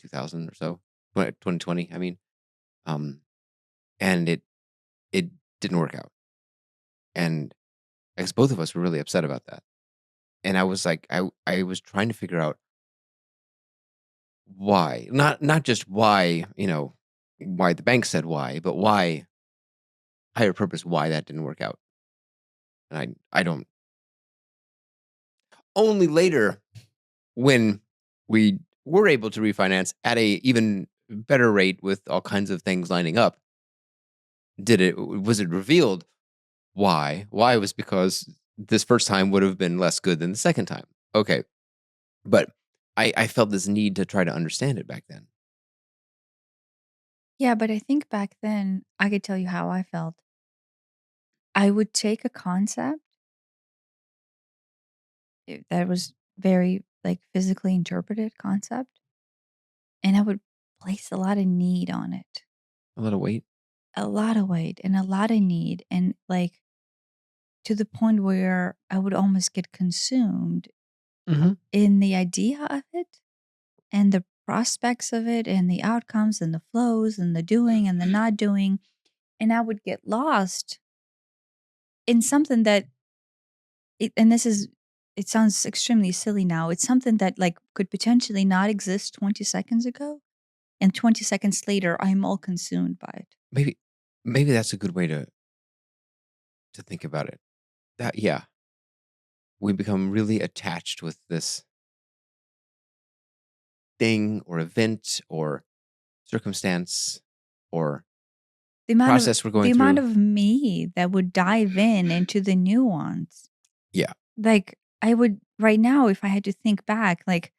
2000 or so, 2020, I mean, um, and it didn't work out, and I guess both of us were really upset about that, and I was like, I was trying to figure out why, not just why, why the bank said why, but why higher purpose, why that didn't work out, and I don't. Only later, when we were able to refinance at a even better rate with all kinds of things lining up, was it revealed why? Why was because this first time would have been less good than the second time. Okay. But I felt this need to try to understand it back then. Yeah, but I think back then, I could tell you how I felt. I would take a concept that was very, like, physically interpreted concept, and I would place a lot of need on it. A little weight. A lot of weight and a lot of need, and, like, to the point where I would almost get consumed Hmm. in the idea of it and the prospects of it and the outcomes and the flows and the doing and the not doing, and I would get lost in something that and this is it sounds extremely silly now. It's something that, like, could potentially not exist 20 seconds ago, and 20 seconds later, I'm all consumed by it. Maybe maybe that's a good way to think about it. That yeah, we become really attached with this thing or event or circumstance or process we're The going amount through. of me that would dive in into the nuance. Yeah. Like, I would right now, if I had to think back, like,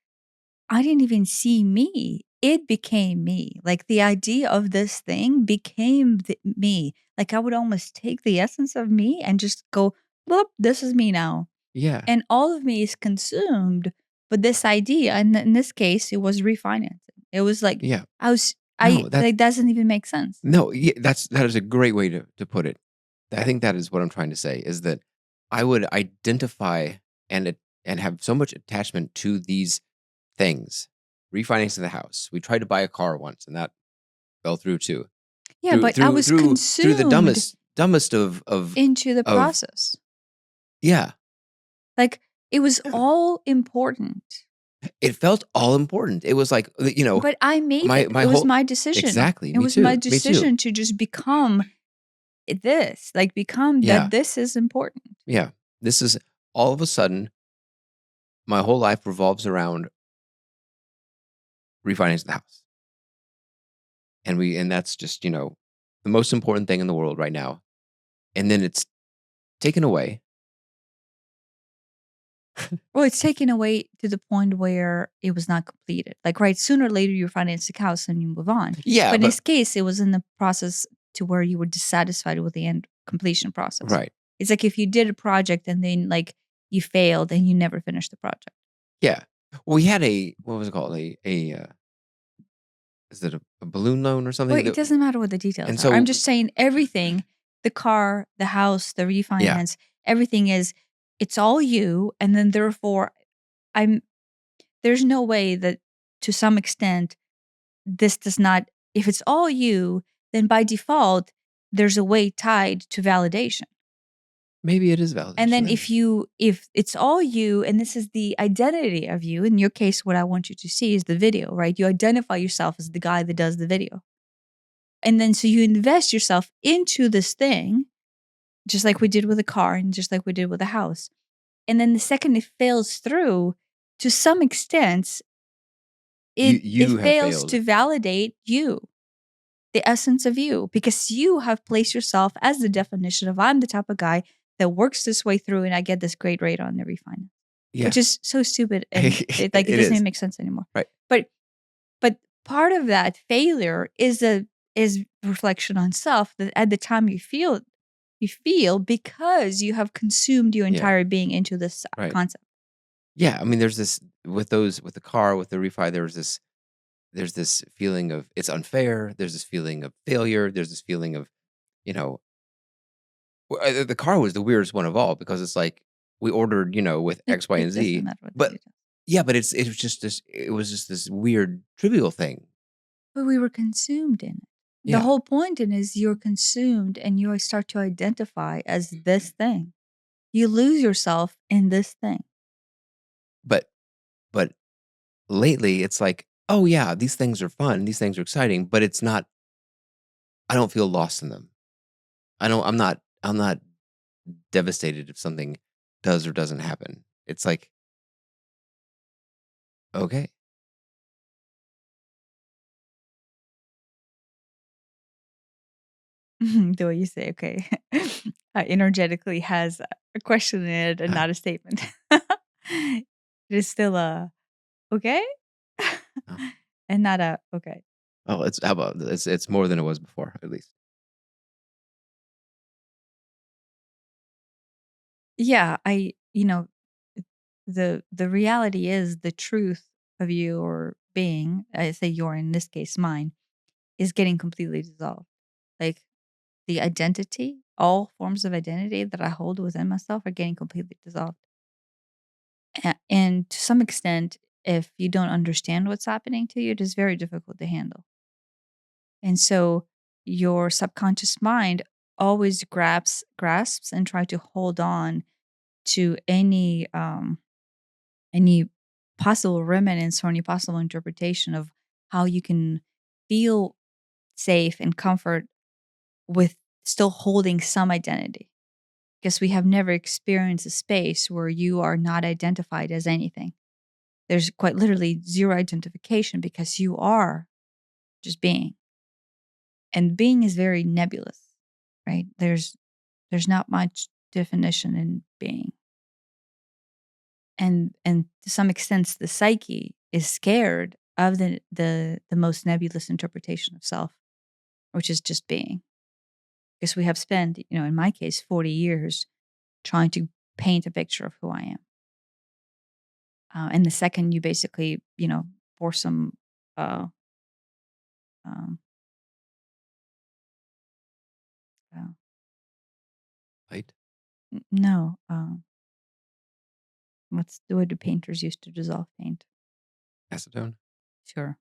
I didn't even see me. It became me. Like, the idea of this thing became me. Like, I would almost take the essence of me and just go, "Bloop, this is me now." Yeah. And all of me is consumed with this idea, and in this case, it was refinancing. It was like, Yeah. I No, that like, doesn't even make sense. no, yeah, that is a great way to put it. I think that is what I'm trying to say is that I would identify and have so much attachment to these things. Refinancing the house. We tried to buy a car once and that fell through too. Yeah, but I was Through the consumed dumbest into the of process. yeah. Like, it was Yeah. all important, It felt all important. It was like, but I made it. my It was whole my decision. exactly. It Me was my too. Me too. decision to just become this, like, become Yeah. that this is important. Yeah. This is all of a sudden my whole life revolves around refinancing the house. And that's just, the most important thing in the world right now. And then it's taken away. Well, it's taken away to the point where it was not completed. Like, right, sooner or later, you finance the house and you move on. Yeah, But in but this case, it was in the process to where you were dissatisfied with the end completion process. right. It's like if you did a project and then, like, you failed and you never finished the project. Yeah. We had a what was it called? Is it a balloon loan or Well, something it that doesn't matter what the details and are. I'm so just saying everything, the car, the house, the yeah, refinance, everything is it's all you. And then therefore I'm there's no way that to some extent this does not if it's all you, then by default, there's a way tied to validation. maybe it is And validation then then. if it's all you and this is the identity of you, in your case, what I want you to see is the video, right? You identify yourself as the guy that does the video. And then so you invest yourself into this thing, just like we did with a car and just like we did with a house. And then the second it fails through, to some extent, it You have fails failed. to validate you, the essence of you, because you have placed yourself as the definition of I'm the type of guy that works this way through, and I get this great rate on the refinance, which Yeah. is so stupid, and it It doesn't is. even make sense anymore. Right. But part of that failure is reflection on self that at the time you feel because you have consumed your Yeah. entire being into this Right. concept. Yeah, I mean, there's this with the car, with the refi, there's this feeling of it's unfair, there's this feeling of failure, there's this feeling of, you know the car was the weirdest one of all because it's like we ordered, with X, Y, It and doesn't Z, matter what the but details. yeah, but it was just this weird trivial thing. But we were consumed in it. The Yeah, whole point in is you're consumed and you start to identify as this thing. You lose yourself in this thing. but but lately it's like, "Oh yeah, these things are fun, these things are exciting," but it's not I don't feel lost in them. I'm not devastated if something does or doesn't happen. It's like, "Okay." The way you say, okay, energetically has a question in it and Uh, not a statement. It is still a okay oh, and not a okay. it's how about it's more than it was before, at least. Yeah, the reality is the truth of you or being, I say your in this case mine, is getting completely dissolved. Like the identity, all forms of identity that I hold within myself are getting completely dissolved. And to some extent, if you don't understand what's happening to you, it is very difficult to handle. And so your subconscious mind always grasps and try to hold on to any possible remnants or any possible interpretation of how you can feel safe and comfort with still holding some identity. Because we have never experienced a space where you are not identified as anything. There's quite literally zero identification because you are just being. And being is very nebulous, right? There's not much definition in being. And to some extent the psyche is scared of the most nebulous interpretation of self, which is just being. Because we have spent, in my case, 40 years trying to paint a picture of who I am. And the second you basically, pour some, uh, um, uh, Light, no, what's the way the painters used to dissolve paint? acetone, Sure.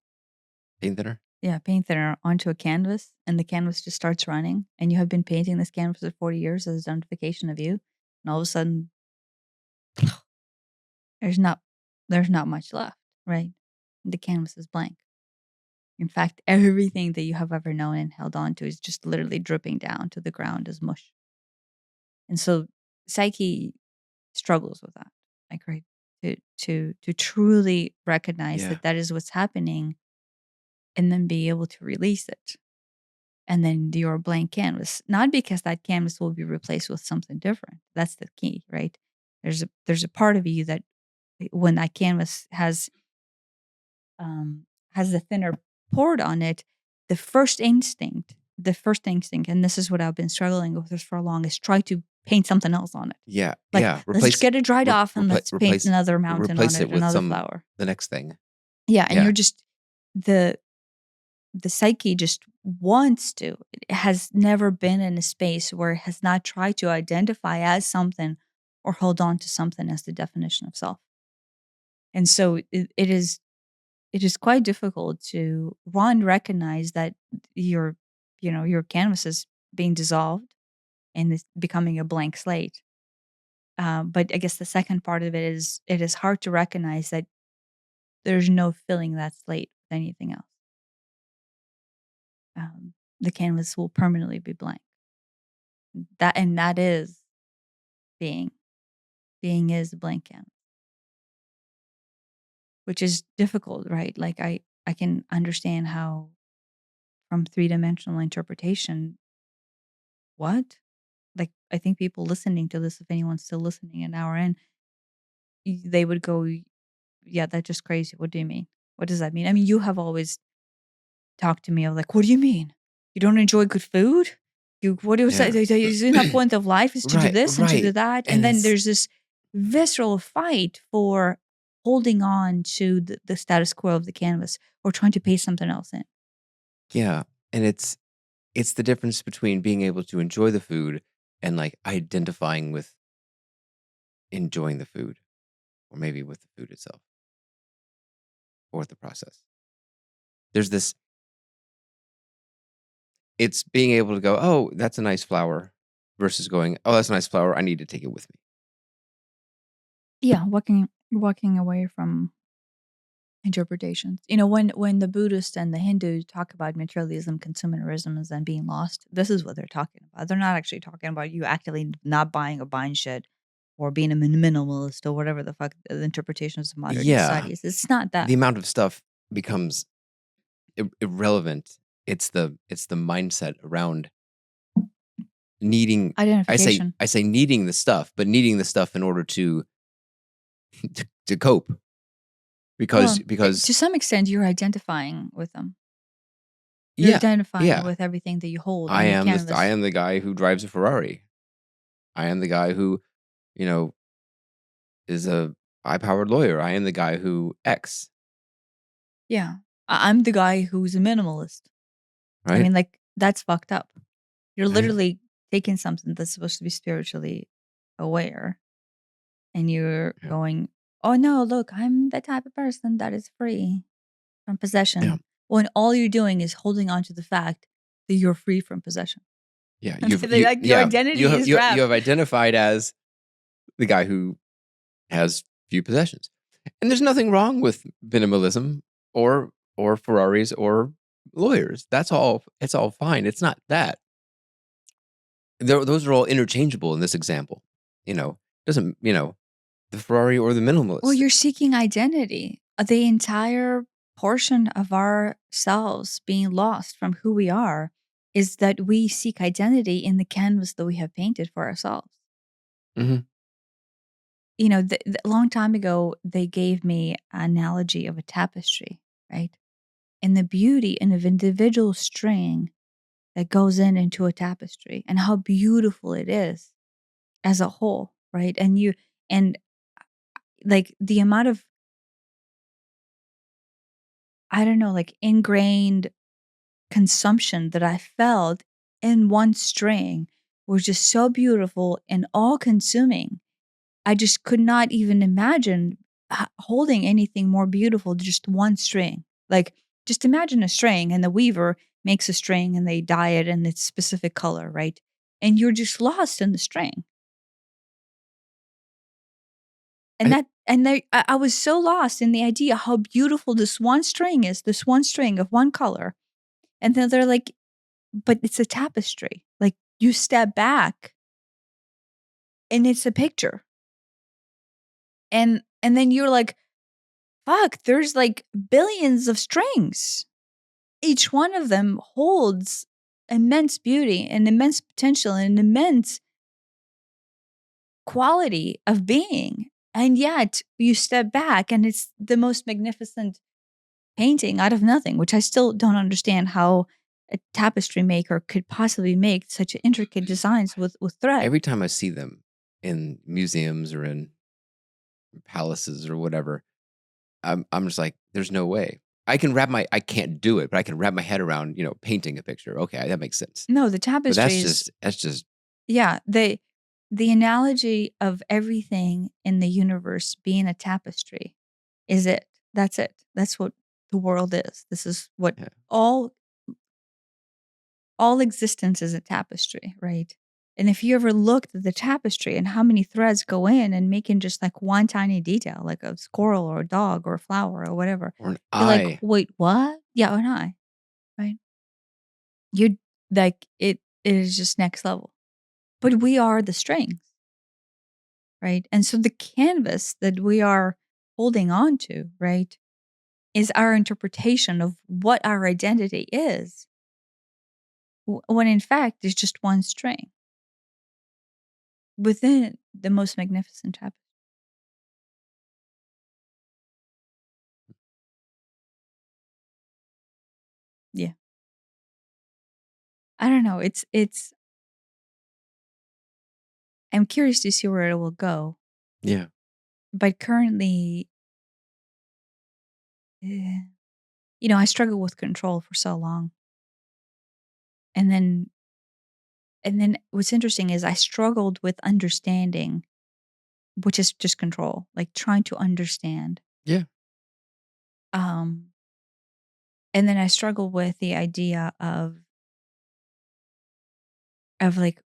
paint thinner. Yeah, paint thinner onto a canvas, and the canvas just starts running, and you have been painting this canvas for 40 years as identification of you, and all of a sudden, there's not there's not much left, right? The canvas is blank. In fact, everything that you have ever known and held on to is just literally dripping down to the ground as mush. And so psyche struggles with that. Like, right, to truly recognize Yeah. that that is what's happening and then be able to release it. And then you're a blank canvas, not because that canvas will be replaced with something different. That's the key, right? There's a part of you that when that canvas has the thinner poured on it, the first instinct, and this is what I've been struggling with this for long, is try to paint something else on it. Yeah, Like, yeah, let's just get it dried off and let's paint replace another mountain on it, it with another flower. the next thing. Yeah, and Yeah, you're just the the psyche just wants to. It has never been in a space where it has not tried to identify as something or hold on to something as the definition of self. And so it is quite difficult to one recognize that your your canvas is being dissolved and is becoming a blank slate. But I guess the second part of it is it is hard to recognize that there's no filling that slate with anything else. The canvas will permanently be blank. That is being. Being is a blank canvas, which is difficult, right? Like I can understand how from three-dimensional interpretation, what? like, I think people listening to this, if anyone's still listening an hour in, they would go, yeah, that's just crazy. What do you mean? What does that mean? I mean, you have always talked to me of like, what do you mean? You don't enjoy good food? You what is that? Yeah. Isn't that point of life is to do Right, this and to do right. that? And And then it's there's this visceral fight for holding on to the status quo of the canvas or trying to paste something else in. yeah, and it's the difference between being able to enjoy the food and, like, identifying with enjoying the food, or maybe with the food itself, or with the process. There's this it's being able to go, "Oh, that's a nice flower," versus going, "Oh, that's a nice flower, I need to take it with me." Yeah, walking away from interpretations. When the Buddhists and the Hindus talk about materialism, consumerism, as then being lost, this is what they're talking about. They're not actually talking about you actively not buying a buying shed or being a minimalist or whatever the fuck the interpretations of modern Yeah, society is. It's not that. the amount of stuff becomes irrelevant. It's the mindset around needing Identification. I say needing the stuff, but needing the stuff in order to to cope because Well, to some extent, you're identifying with them. You're yeah, identifying yeah. with everything that you hold on your I canvas. am the guy who drives a Ferrari. I am the guy who, you know, is a high-powered lawyer. I am the guy who X, Yeah. I'm the guy who's a minimalist. I right? mean, like, that's fucked up. You're Right? literally taking something that's supposed to be spiritually aware and you're Yeah. going, "Oh, no, look, I'm the type of person that is free from Yeah. possession." When all you're doing is holding on to the fact that you're free from possession. Yeah, Like, your identity is you wrapped. have identified as the guy who has few possessions. And there's nothing wrong with minimalism or Ferraris or lawyers. That's all it's all fine. It's not that. Those are all interchangeable in this example. Doesn't, the Ferrari or the Well, minimalist. you're seeking identity. The entire portion of ourselves being lost from who we are is that we seek identity in the canvas that we have painted for ourselves. Mhm. A long time ago, they gave me an analogy of a tapestry, right? And the beauty in of individual string that goes into a tapestry and how beautiful it is as a whole, right? And like the amount of, I don't know, like ingrained consumption that I felt in one string was just so beautiful and all consuming. I just could not even imagine holding anything more beautiful than just one string. Like, just imagine a string and the weaver makes a string and they dye it in its specific color, right? And you're just lost in the string. And I I was so lost in the idea how beautiful this one string is, this one string of one color. And then they're like, but it's a tapestry. Like, you step back and it's a picture. And then you're like, fuck, there's like billions of strings. Each one of them holds immense beauty and immense potential and immense quality of being. And yet you step back and it's the most magnificent painting out of nothing, which I still don't understand how a tapestry maker could possibly make such intricate designs with thread. every time I see them in museums or in palaces or whatever, I'm just like, there's no way. I can't do it, but I can wrap my head around, painting a picture. Okay, that makes sense. No, the But tapestries, that's just yeah, the analogy of everything in the universe being a tapestry is it. That's it. That's what the world is. This is what yeah. all all existence is, a tapestry, right? And if you ever looked at the tapestry and how many threads go in and making just like one tiny detail, like a squirrel or a dog or a flower or whatever, Or an you're like, eye. wait, what? Yeah, or not, right? You like it is just next level. But we are the strings, right? And so the canvas that we are holding on to, right, is our interpretation of what our identity is, when in fact it's just one string. within the most magnificent tapestry. Yeah. I don't know. It's I'm curious to see where it will go. Yeah. But currently, eh, I struggle with control for so long. And then what's interesting is I struggled with understanding, which is just control, like trying to understand. Yeah. Um, and then I struggle with the idea of like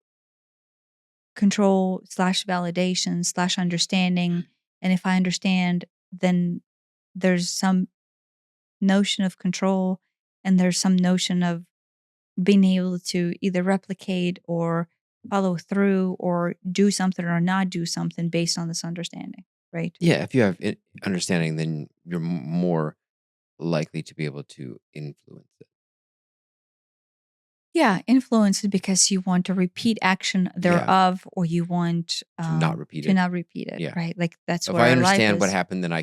control slash validation slash understanding. And if I understand, then there's some notion of control and there's some notion of being able to either replicate or follow through or do something or not do something based on this understanding, right? Yeah. If you have understanding, then you're more likely to be able to influence it. Yeah, influence is because you want to repeat action Yeah. thereof, or you want To not repeat to it. not repeat it, Yeah. right? Like that's If what I our life understand what is. happened, then I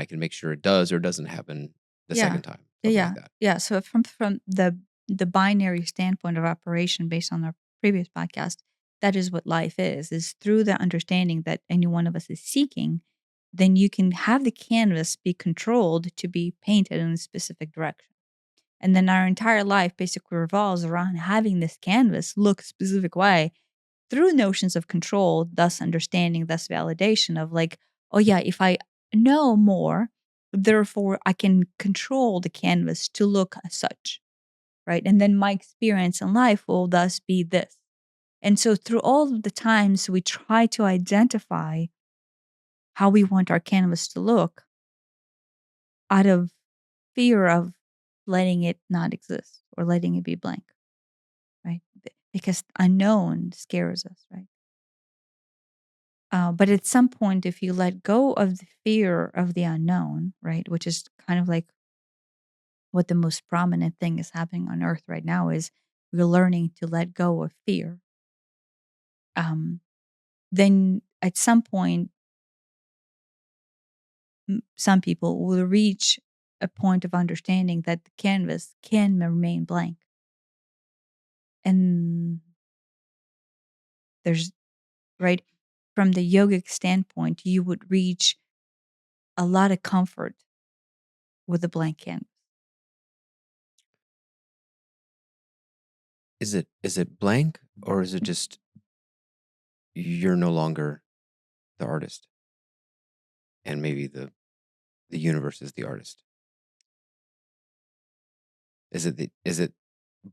can make sure it does or doesn't happen the Yeah, second time. Something like yeah, that. yeah. So from the binary standpoint of operation, based on our previous podcast, that is what life is through the understanding that any one of us is seeking. Then you can have the canvas be controlled to be painted in a specific direction. And then our entire life basically revolves around having this canvas look a specific way through notions of control, thus understanding, thus validation of like, oh yeah, if I know more, therefore I can control the canvas to look as such, right? And then my experience in life will thus be this. And so through all of the times we try to identify how we want our canvas to look out of fear of letting it not exist or letting it be blank, right? Because unknown scares us, right? But at some point, if you let go of the fear of the unknown, right, which is kind of like what the most prominent thing is happening on Earth right now, is we're learning to let go of fear. Um, then at some point, some people will reach a point of understanding that the canvas can remain blank, and there's right from the yogic standpoint, you would reach a lot of comfort with a blank canvas. Is it blank or is it just you're no longer the artist and maybe the universe is the artist? Is it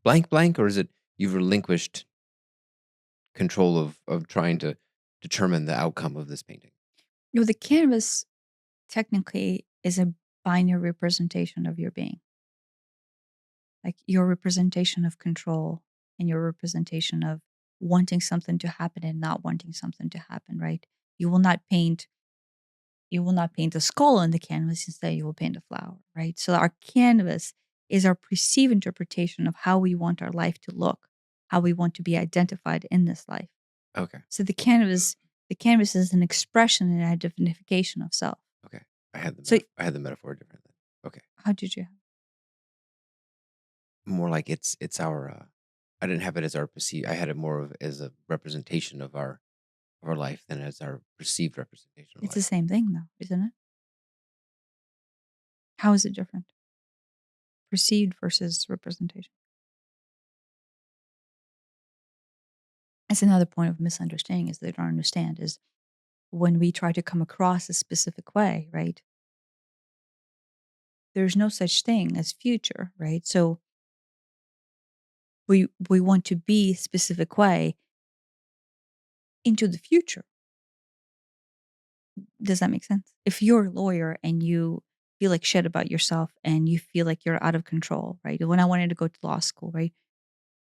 blank blank or is it you've relinquished control of trying to determine the outcome of this painting? The canvas technically is a binary representation of your being, like your representation of control and your representation of wanting something to happen and not wanting something to happen, right? You will not paint you will not paint a skull on the canvas, instead you will paint a flower, right? So our canvas is our perceived interpretation of how we want our life to look, how we want to be identified in this life. Okay. So the canvas is an expression and identification of self. Okay. So I had the metaphor differently. Okay. how did you More like it's our I didn't have it as our perceived I had it more of as a representation of our life than as our perceived representation of it's the life. same thing though, isn't it? How is it different? Perceived versus representation. That's another point of misunderstanding is they don't understand is when we try to come across a specific way, right? There's no such thing as future, right? So we want to be a specific way into the future. Does that make sense? If you're a lawyer and you feel like shit about yourself and you feel like you're out of control, right? When I wanted to go to law school, right?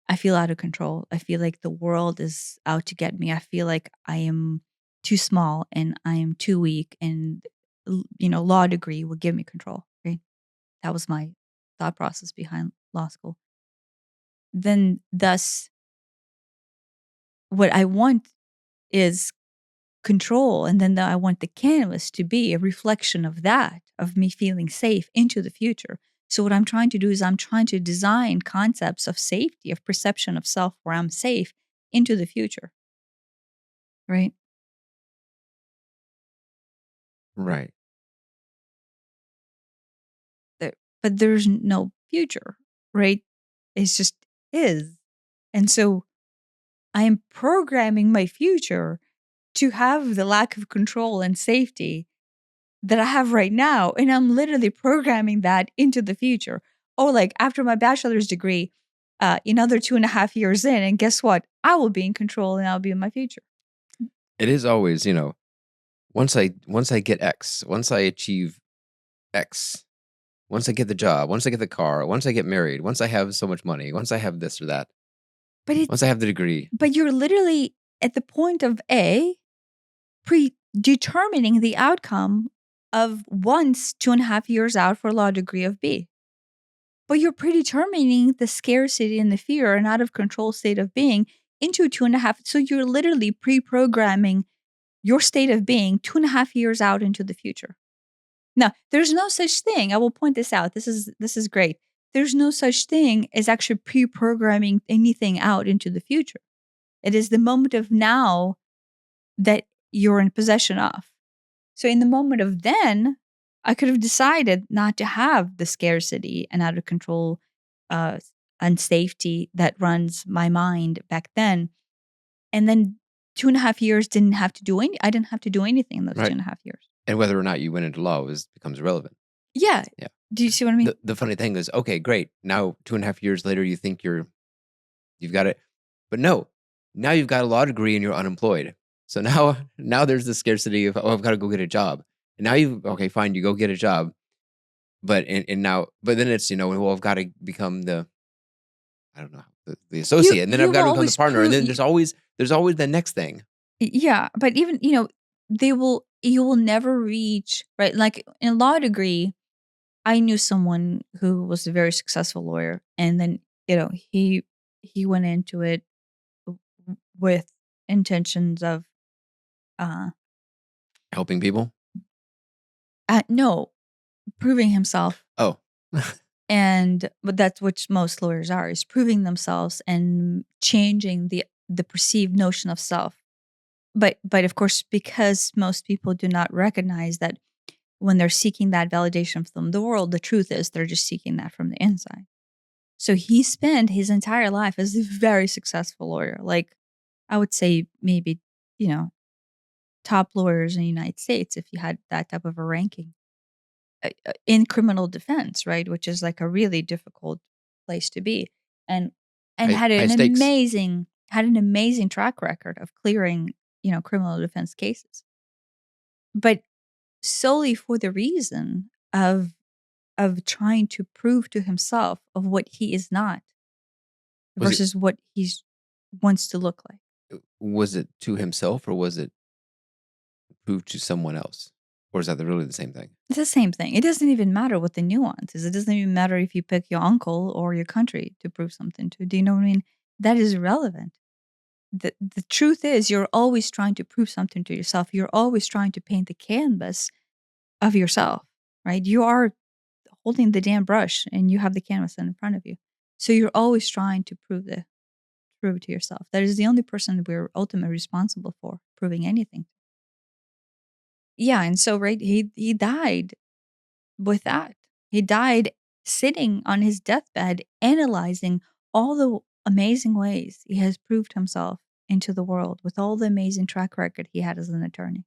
I feel out of control. I feel like the world is out to get me. I feel like I am too small and I am too weak and law degree will give me control, right? That was my thought process behind law school. Then thus what I want is control, and then I want the canvas to be a reflection of that, of me feeling safe into the future. So what I'm trying to do is I'm trying to design concepts of safety, of perception of self where I'm safe into the future, right? Right. There, but there's no future, right? It's just is. And so I am programming my future to have the lack of control and safety that I have right now. And I'm literally programming that into the future. Or like after my bachelor's degree, another 2.5 years in, and guess what? I will be in control and I'll be in my future. It is always, once I get X, once I achieve X, once I get the job, once I get the car, once I get married, once I have so much money, once I have this or that, But it once I have the degree. but you're literally at the point of A, predetermining the outcome of once 2.5 years out for a law degree of B. But you're predetermining the scarcity and the fear and out of control state of being into 2.5. So you're literally pre-programming your state of being 2.5 years out into the future. Now, there's no such thing. I will point this out. This is great. There's no such thing as actually pre-programming anything out into the future. It is the moment of now that you're in possession of. So in the moment of then, I could have decided not to have the scarcity and out of control uh, unsafety that runs my mind back then. And then 2.5 years didn't have to do any. I didn't have to do anything in those Right. 2.5 years. And whether or not you went into law becomes irrelevant. Yeah. Yeah. Do you see what I mean? The funny thing is, okay, great. Now 2.5 years later, you think you've got it, but no, now you've got a law degree and you're unemployed. So now there's the scarcity of, I've got to go get a job. And now okay, fine, you go get a job, but but then it's well, I've got to become I don't know, the you associate, and then you I've will got to become the always partner, and prove. then there's always the next thing. Yeah, but even you will never reach, right? Like in law degree, I knew someone who was a very successful lawyer, and then he went into it with intentions of uh, Helping people. no, proving himself, Oh, and but that's what most lawyers are, is proving themselves and changing the perceived notion of self. But of course, because most people do not recognize that when they're seeking that validation from the world, the truth is they're just seeking that from the inside. So he spent his entire life as a very successful lawyer. Like I would say maybe, you know, top lawyers in the United States if you had that type of a ranking in criminal defense, right? Which is like a really difficult place to be. And and high stakes. had an amazing track record of clearing, criminal defense cases. But solely for the reason of trying to prove to himself of what he is not Was it versus what he's wants to look like. was it to himself, or was it proved to someone else, or is that really the same thing? It's the same thing. It doesn't even matter what the nuance is. It doesn't even matter if you pick your uncle or your country to prove something to. Do you know what I mean? That is irrelevant. The truth is you're always trying to prove something to yourself. You're always trying to paint the canvas of yourself, right? You are holding the damn brush and you have the canvas in front of you. So you're always trying to prove to yourself. That is the only person we're ultimately responsible for proving anything. Yeah, and so right, he died with that. He died sitting on his deathbed analyzing all the amazing ways he has proved himself into the world with all the amazing track record he had as an attorney.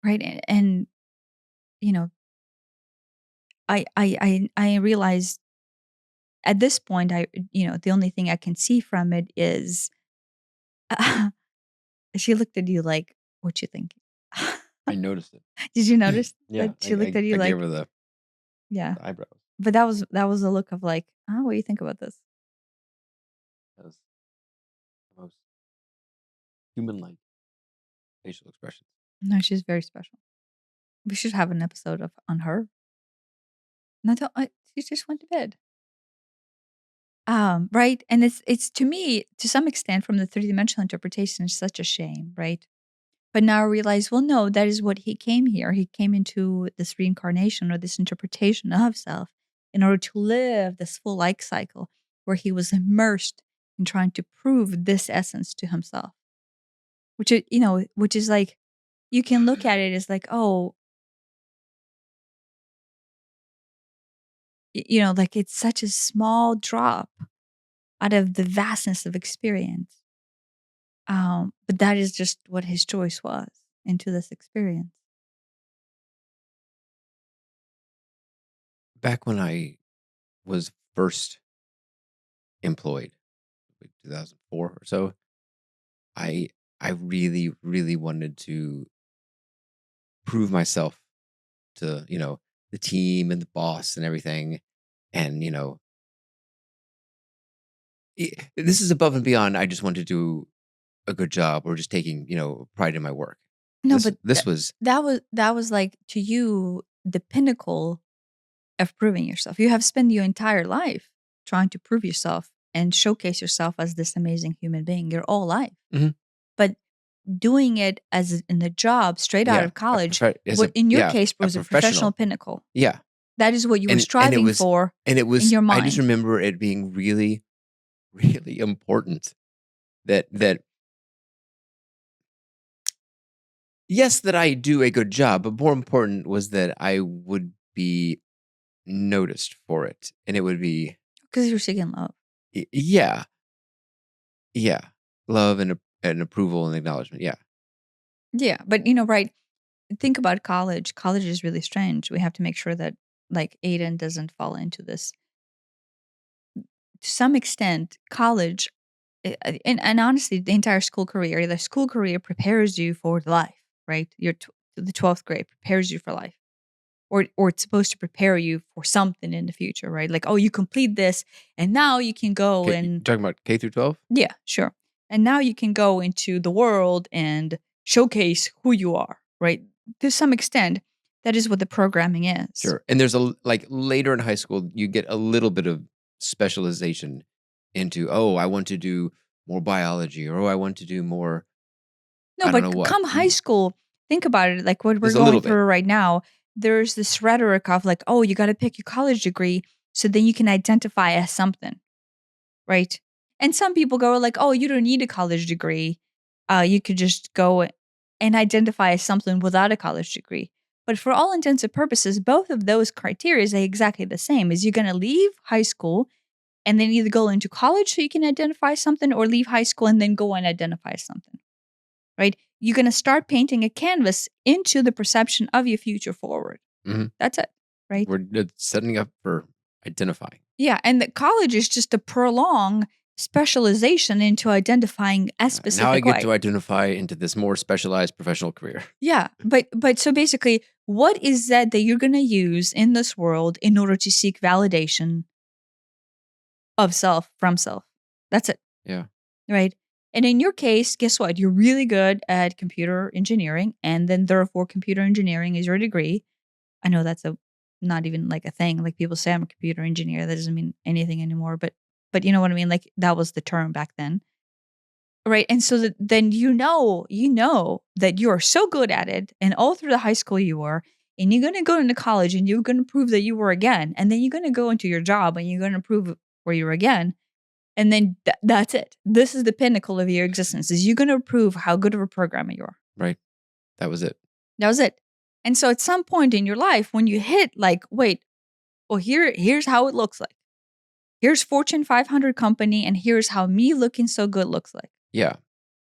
Right? And you know, I realized at this point the only thing I can see from it is she looked at you like, "What you think?" I noticed it. Did you notice Yeah, that she looked at you I gave like, her the yeah? eyebrows. But that was a look of like, "Oh, what do you think about this?" That was the most human-like facial expressions. No, she's very special. We should have an episode of on her. No, don't, she just went to bed. Right? And it's to me, to some extent, from the three-dimensional interpretation, it's such a shame, right? But now I realize, well, no, that is what he came here. He came into this reincarnation or this interpretation of self in order to live this full life cycle where he was immersed in trying to prove this essence to himself. Which is, which is like, you can look at it as like, oh, like it's such a small drop out of the vastness of experience. But that is just what his choice was into this experience. Back when I was first employed, like 2004 or so, I I really, really wanted to prove myself to, the team and the boss and everything. And, this is above and beyond. I just want to do a good job or just taking, pride in my work. No, This but this was that was like, to you, the pinnacle of proving yourself. You have spent your entire life trying to prove yourself and showcase yourself as this amazing human being your whole life. Mhm. But doing it as in a job straight out Yeah, of college, as what a in your yeah, case a was a professional professional. pinnacle. Yeah. That is what you were And striving for it in was your I just mind. remember it being really, really important that yes, that I do a good job, but more important was that I would be noticed for it, and it would be Because you're seeking love. yeah, yeah, love and approval and acknowledgement. Yeah, Yeah, but right. Think about college. College is really strange. We have to make sure that like Aiden doesn't fall into this. To some extent, college and honestly, the entire school career prepares you for life, right? The 12th grade prepares you for life. Or it's supposed to prepare you for something in the future, right? Like, oh, you complete this and now you can go okay, you and talking about K through 12? yeah, sure. And now you can go into the world and showcase who you are, right? To some extent, that is what the programming is. Sure. And there's like later in high school, you get a little bit of specialization into, oh, I want to do more biology, or oh, I want to do more, No, I don't know but what. come high school, think about it like what we're There's a going little bit. through right now. There's this rhetoric of like, oh, you got to pick your college degree so then you can identify as something, right? And some people go like, oh, you don't need a college degree. You could just go and identify as something without a college degree. But for all intents and purposes, both of those criteria are exactly the same. Is you're going to leave high school and then either go into college so you can identify something or leave high school and then go and identify something, right? You're going to start painting a canvas into the perception of your future forward. Mhm. That's it, right? We're setting up for identifying. Yeah. And the college is just a prolonged specialization into identifying a Now I specific get to way. identify into this more specialized professional career. Yeah. But so basically, what is that you're going to use in this world in order to seek validation of self from self? That's it. Yeah. Right. And in your case, guess what? You're really good at computer engineering, and then therefore computer engineering is your degree. I know that's a not even like a thing. Like people say I'm a computer engineer. That doesn't mean anything anymore. But you know what I mean? Like that was the term back then. Right. And so that then you know that you are so good at it, and all through the high school you were, and you're gonna go into college and you're gonna prove that you were again. And then you're gonna go into your job and you're gonna prove where you were again. And then that's it. This is the pinnacle of your existence. Is you're gonna prove how good of a programmer you are. Right. That was it. That was it. And so at some point in your life, when you hit like, wait, well, here's how it looks like. Here's Fortune 500 company, and here's how me looking so good looks like. Yeah.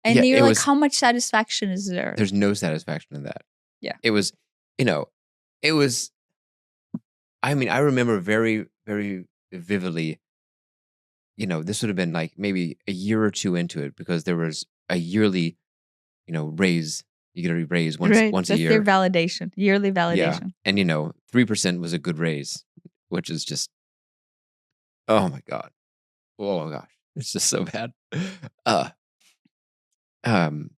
And Yeah. then you're like, how much satisfaction is there? There's no satisfaction in that. Yeah. It was, you know, it was, I mean, I remember very, very vividly, this would have been like maybe a year or two into it because there was a yearly, raise. You get a raise Right. once a That's their year. validation, yearly Yeah. validation. And 3% was a good raise, which is just oh my God. Oh my gosh. It's just so bad. Uh um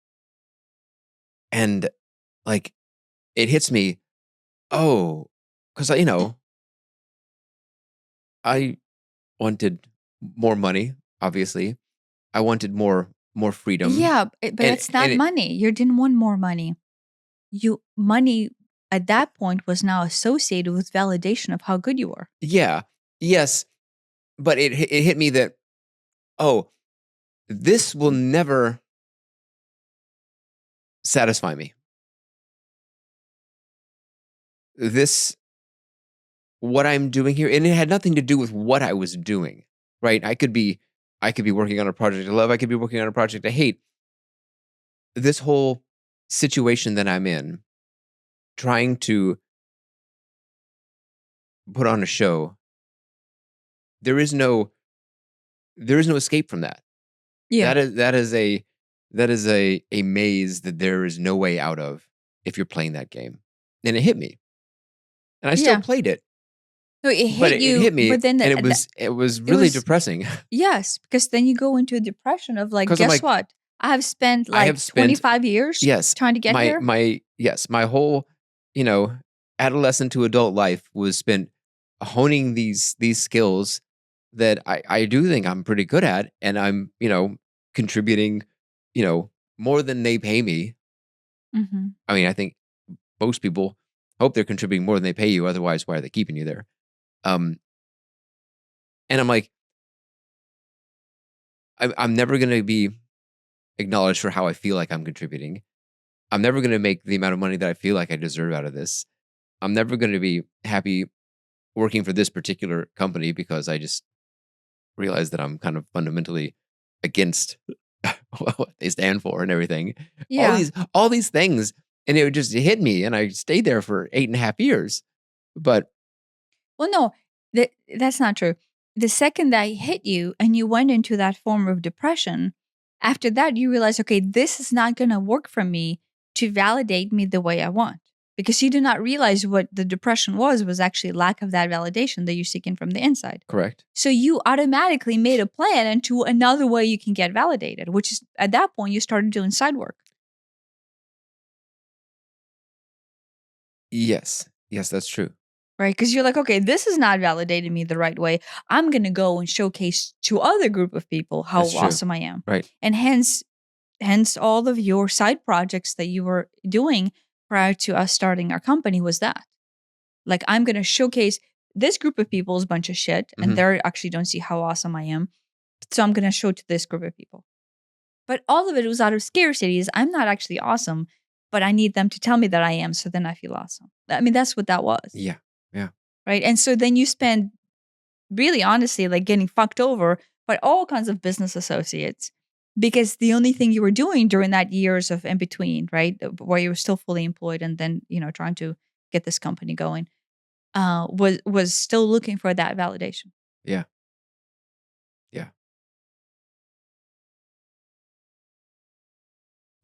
and like it hits me, oh, because I wanted more money, obviously. I wanted more freedom, Yeah, but and it's not money. You didn't want more money. You money at that point was now associated with validation of how good you were. yeah, yes, but it hit me that, oh, this will never satisfy me. This what I'm doing here, and it had nothing to do with what I was doing, right? I could be working on a project I love. I could be working on a project I hate. This whole situation that I'm in, trying to put on a show, there is no there is no escape from that. Yeah. That is a maze that there is no way out of if you're playing that game. And it hit me. And I still Yeah. played it, No, it but hit it you, hit me, but then and it was it really was depressing yes, because then you go into a depression of like, because I'm guess like, what? I have spent I have like spent 25 years yes, trying to get my here. my yes, my whole, you know, adolescent to adult life was spent honing these skills that I do think I'm pretty good at, and I'm, contributing, more than they pay me. Mhm. I mean, I think most people hope they're contributing more than they pay you, otherwise why are they keeping you there? Um, and I'm like, I'm never gonna be acknowledged for how I feel like I'm contributing. I'm never gonna make the amount of money that I feel like I deserve out of this. I'm never gonna be happy working for this particular company because I just realized that I'm kind of fundamentally against what they stand for and everything. All Yeah. these all these things, and it would just hit me, and I stayed there for 8.5 years. But Well, no, that's not true. The second that hit you and you went into that form of depression, after that you realize, okay, this is not going to work for me to validate me the way I want. Because you did not realize what the depression was actually lack of that validation that you're seeking from the inside. correct. So you automatically made a plan into another way you can get validated, which is at that point you started doing side work. Yes. Yes, that's true. Right, because you're like, "Okay, this is not validating me the right way. I'm gonna go and showcase to other group of people how That's true. awesome I am." Right. And hence all of your side projects that you were doing prior to us starting our company was that. Like, I'm gonna showcase this group of people is a bunch of shit, and Mhm. they actually don't see how awesome I am, so I'm gonna show to this group of people. But all of it was out of scarcity is I'm not actually awesome, but I need them to tell me that I am, so then I feel awesome. I mean, that's what that was. Yeah. Yeah. Right? And so then you spend really honestly like getting fucked over by all kinds of business associates because the only thing you were doing during that years of in between, right, where you were still fully employed and then, trying to get this company going, was still looking for that validation. Yeah. Yeah.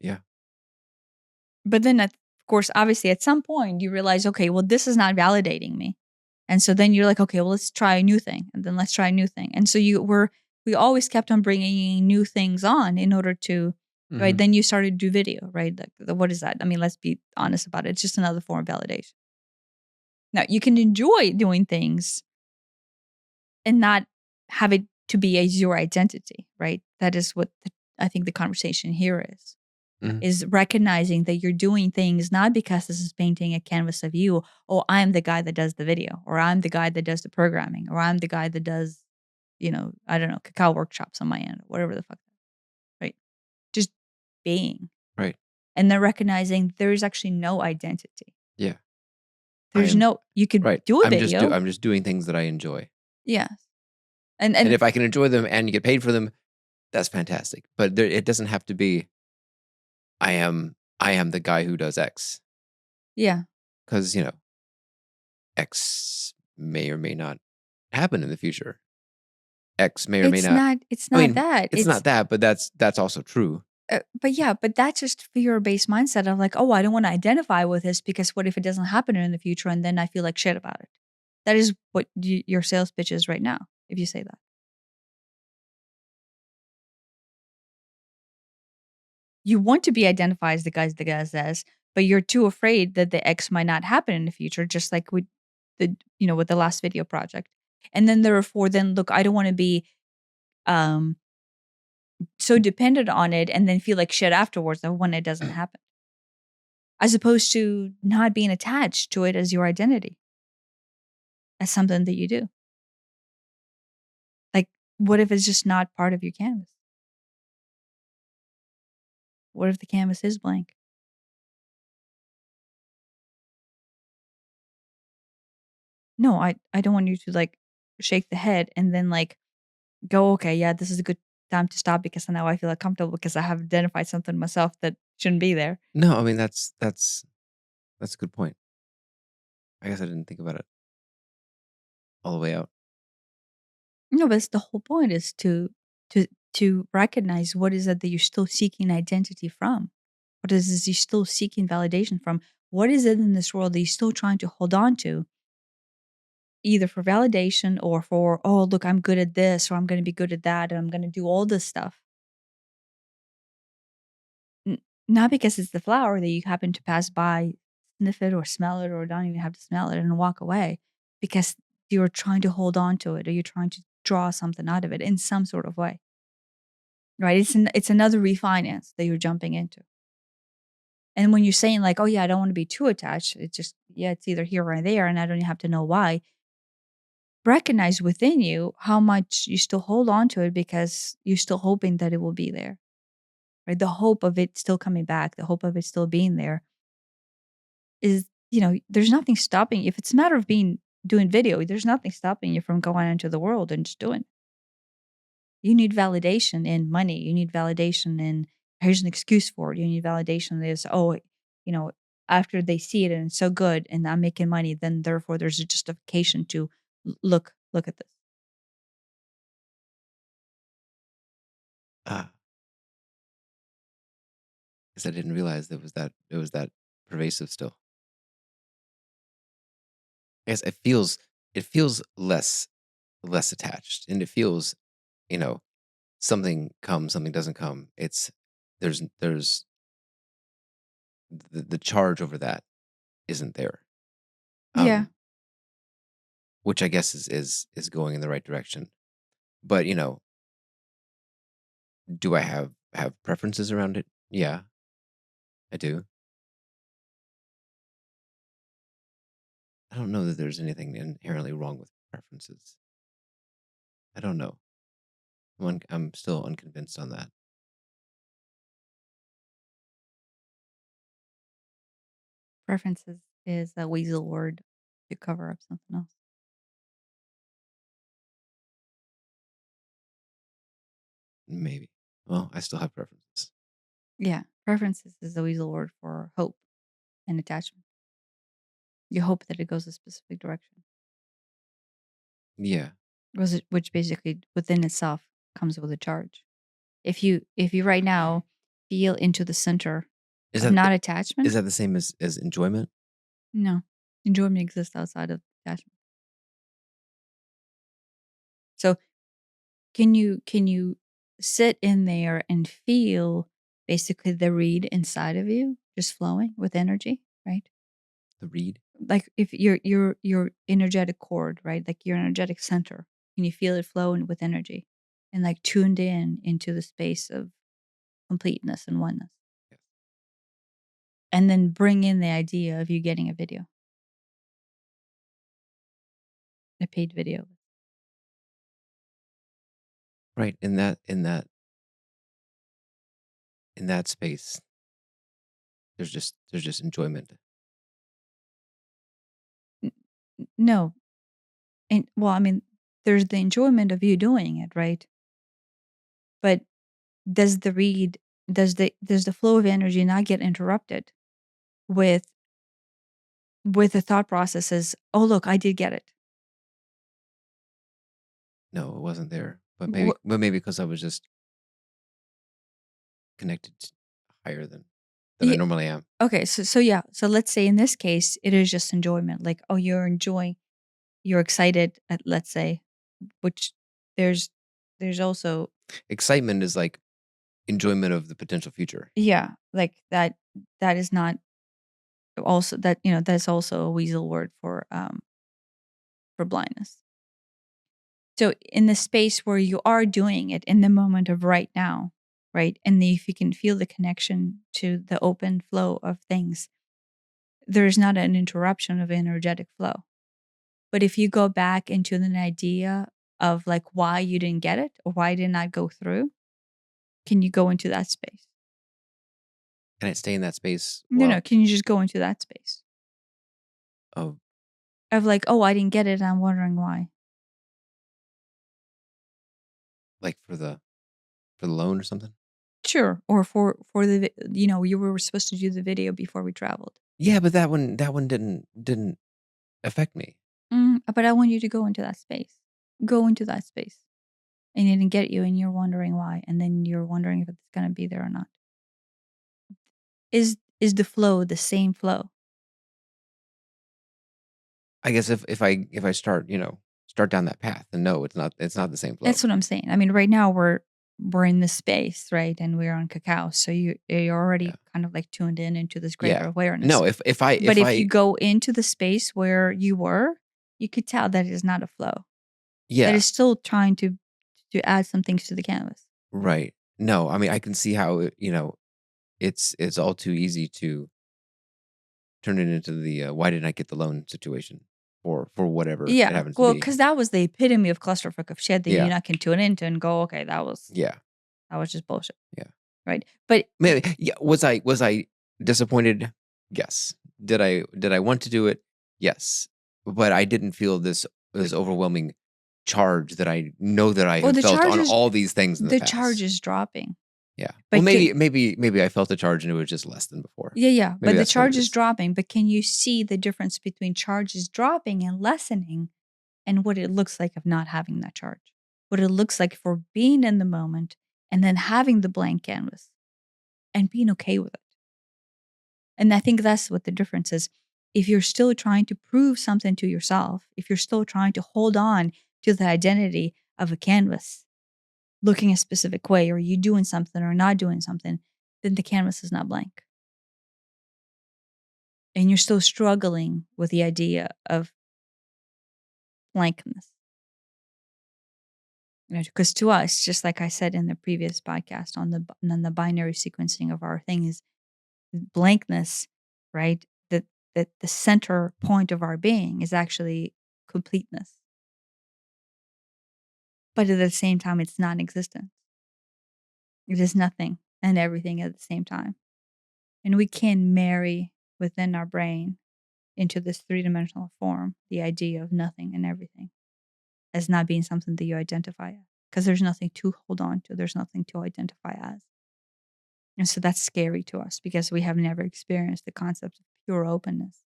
Yeah. But then of course, obviously at some point you realize, okay, well, this is not validating me. And so then you're like, okay, well, let's try a new thing, and then let's try a new thing. And so we always kept on bringing new things on in order to, right? Mhm. Then you started to do video, right? Like, what is that? I mean, let's be honest about it. It's just another form of validation. Now you can enjoy doing things and not have it to be your identity, right? That is what I think the conversation here Mhm. is recognizing that you're doing things not because this is painting a canvas of you. Oh, I'm the guy that does the video, or I'm the guy that does the programming, or I'm the guy that does, I don't know, cacao workshops on my end, whatever the fuck, right? Just being. Right. And then recognizing there's actually no identity. Yeah. I There's am no, you could right. do a video. I'm just doing things that I enjoy. Yes. And, And and if I can enjoy them and get paid for them, that's fantastic. But it doesn't have to be I am the guy who does X, yeah, because X may or may not happen in the future. X may or may not. it's I not mean, that. it's not that, but that's also true. But yeah, but that's just fear-based mindset of like, oh, I don't want to identify with this because what if it doesn't happen in the future and then I feel like shit about it? That is what your sales pitch is right now. If you say that, you want to be identified as the guy says, but you're too afraid that the X might not happen in the future, just like with with the last video project. And then therefore, then look, I don't want to be. um, so dependent on it and then feel like shit afterwards of when it doesn't happen, as opposed to not being attached to it as your identity, as something that you do. Like, what if it's just not part of your canvas? What if the canvas is blank? No, I don't want you to like shake the head and then like go, okay, yeah, this is a good time to stop because now I feel uncomfortable because I have identified something myself that shouldn't be there. No, I mean, that's a good point. I guess I didn't think about it all the way out. No, but it's the whole point is to to recognize what is it that you're still seeking identity from. What is this you're still seeking validation from? What is it in this world that you're still trying to hold on to, either for validation or for, oh, look, I'm good at this, or I'm going to be good at that, and I'm going to do all this stuff. N- Not because it's the flower that you happen to pass by, sniff it, or smell it, or don't even have to smell it and walk away, because you're trying to hold on to it, or you're trying to draw something out of it in some sort of way, right? It's another refinance that you're jumping into. And when you're saying like, oh yeah, I don't want to be too attached, it's just, yeah, it's either here or there, and I don't have to know why. Recognize within you how much you still hold on to it because you're still hoping that it will be there, right? The hope of it still coming back, the hope of it still being there is, there's nothing stopping. If it's a matter of doing video, there's nothing stopping you from going into the world and just doing it. You need validation in money. You need validation in, here's an excuse for it. You need validation is, oh, you know, after they see it and it's so good and I'm making money, then therefore there's a justification to look at this. Ah, guess I didn't realize it was that pervasive still. I guess it feels less attached, and it feels, you know, something comes, something doesn't come. There's the charge over that isn't there. Yeah. Um, which I guess is going in the right direction. But, do I have preferences around it? Yeah, I do. I don't know that there's anything inherently wrong with preferences. I don't know. I'm still unconvinced on that. Preferences is a weasel word to cover up something else. Maybe. Well, I still have preferences. Yeah. Preferences is a weasel word for hope and attachment. You hope that it goes a specific direction. Yeah. Which basically within itself comes with a charge. If you right now feel into the center Is of that not is attachment, that the same as enjoyment? no. Enjoyment exists outside of attachment. So can you sit in there and feel basically the reed inside of you just flowing with energy, right? The read? Like if your energetic cord, right? Like your energetic center. Can you feel it flowing with energy and like tuned in into the space of completeness and oneness? Yes. And then bring in the idea of you getting a video, a paid video. Right. In that space, there's just enjoyment. No. And well, I mean, there's the enjoyment of you doing it, right? But does the read does the flow of energy not get interrupted with the thought processes, oh look, I did get it. No, it wasn't there. But maybe Wh- but maybe because I was just connected higher than I yeah, normally am. okay, so yeah. So let's say in this case it is just enjoyment. Like, oh, you're excited at, let's say, which there's also, Excitement is like enjoyment of the potential future. yeah, like that is not also that, that's also a weasel word for blindness. So in the space where you are doing it in the moment of right now, right? And if you can feel the connection to the open flow of things, there's not an interruption of energetic flow. But if you go back into an idea of like why you didn't get it or why it did not go through, can you go into that space? Can I stay in that space? No. Can you just go into that space Of of like, oh, I didn't get it. I'm wondering why. like for the loan or something? Sure. Or for the, you were supposed to do the video before we traveled. Yeah, but that one didn't affect me. But I want you to go into that space. Go into that space. And it didn't get you and you're wondering why. And then you're wondering if it's going to be there or not. Is the flow the same flow? I guess if I start, start down that path, then no, it's not the same flow. That's what I'm saying. I mean, right now we're in this space, right? And we're on cacao. So you're already Yeah. kind of like tuned in into this greater Yeah. awareness. No, if I But if if you I go into the space where you were, you could tell that it is not a flow. That yeah, is still trying to add some things to the canvas. right. No, I mean, I can see how it's all too easy to turn it into the why didn't I get the loan situation for whatever Yeah. it happens to Well, be. because that was the epitome of clusterfuck of shit that you Yeah. not can tune into and go, okay, Yeah. that was just bullshit. Yeah. Right. But Maybe, yeah, was I disappointed? Yes. Did I want to do it? Yes. But I didn't feel this overwhelming charge that I know that I well, have felt on all these things in the the charge past. is dropping. Yeah. Well, But maybe I felt a charge and it was just less than before. yeah, Maybe but the that's what charge it is is. dropping. But can you see the difference between charges dropping and lessening and what it looks like of not having that charge? What it looks like for being in the moment and then having the blank canvas and being okay with it. And I think that's what the difference is. If you're still trying to prove something to yourself, if you're still trying to hold on to the identity of a canvas, looking a specific way, or you doing something or not doing something, then the canvas is not blank. And you're still struggling with the idea of blankness. Because to us, just like I said in the previous podcast on the binary sequencing of our thing is blankness, right? That the center point of our being is actually completeness. But at the same time, it's non-existent. It is nothing and everything at the same time. And we can marry within our brain into this three-dimensional form the idea of nothing and everything as not being something that you identify as. Because there's nothing to hold on to, there's nothing to identify as. And so that's scary to us because we have never experienced the concept of pure openness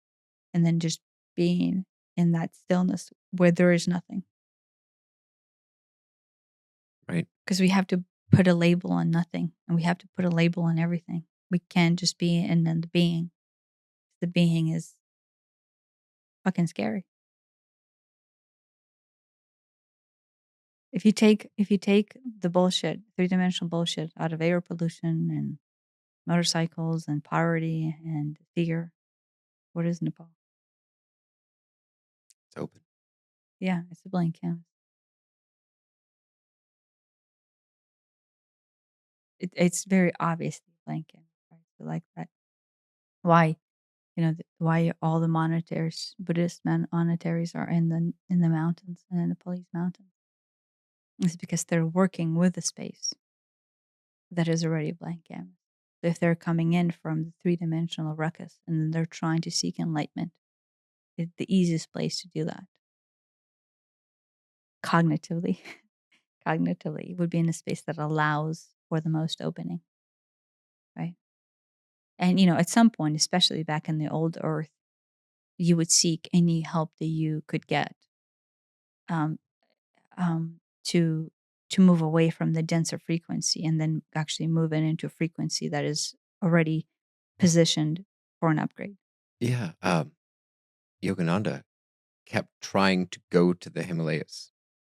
and then just being in that stillness where there is nothing. Right. Because we have to put a label on nothing and we have to put a label on everything. We can't just be in the being. The being is fucking scary. If you take the bullshit, three-dimensional bullshit out of air pollution and motorcycles and poverty and fear, what is Nepal? It's open. Yeah, it's a blank canvas. It's very obviously blank canvas, right? So like that. Why? Why all the monasteries, Buddhist monasteries are in the mountains and in the Nepalese mountains? It's because they're working with a space that is already a blank canvas. So if they're coming in from the three-dimensional ruckus and then they're trying to seek enlightenment, it's the easiest place to do that. Cognitively, cognitively, would be in a space that allows for the most opening, right? And at some point, especially back in the old earth, you would seek any help that you could get um, to move away from the denser frequency and then actually move it into a frequency that is already positioned for an upgrade. Yeah. Yogananda kept trying to go to the Himalayas.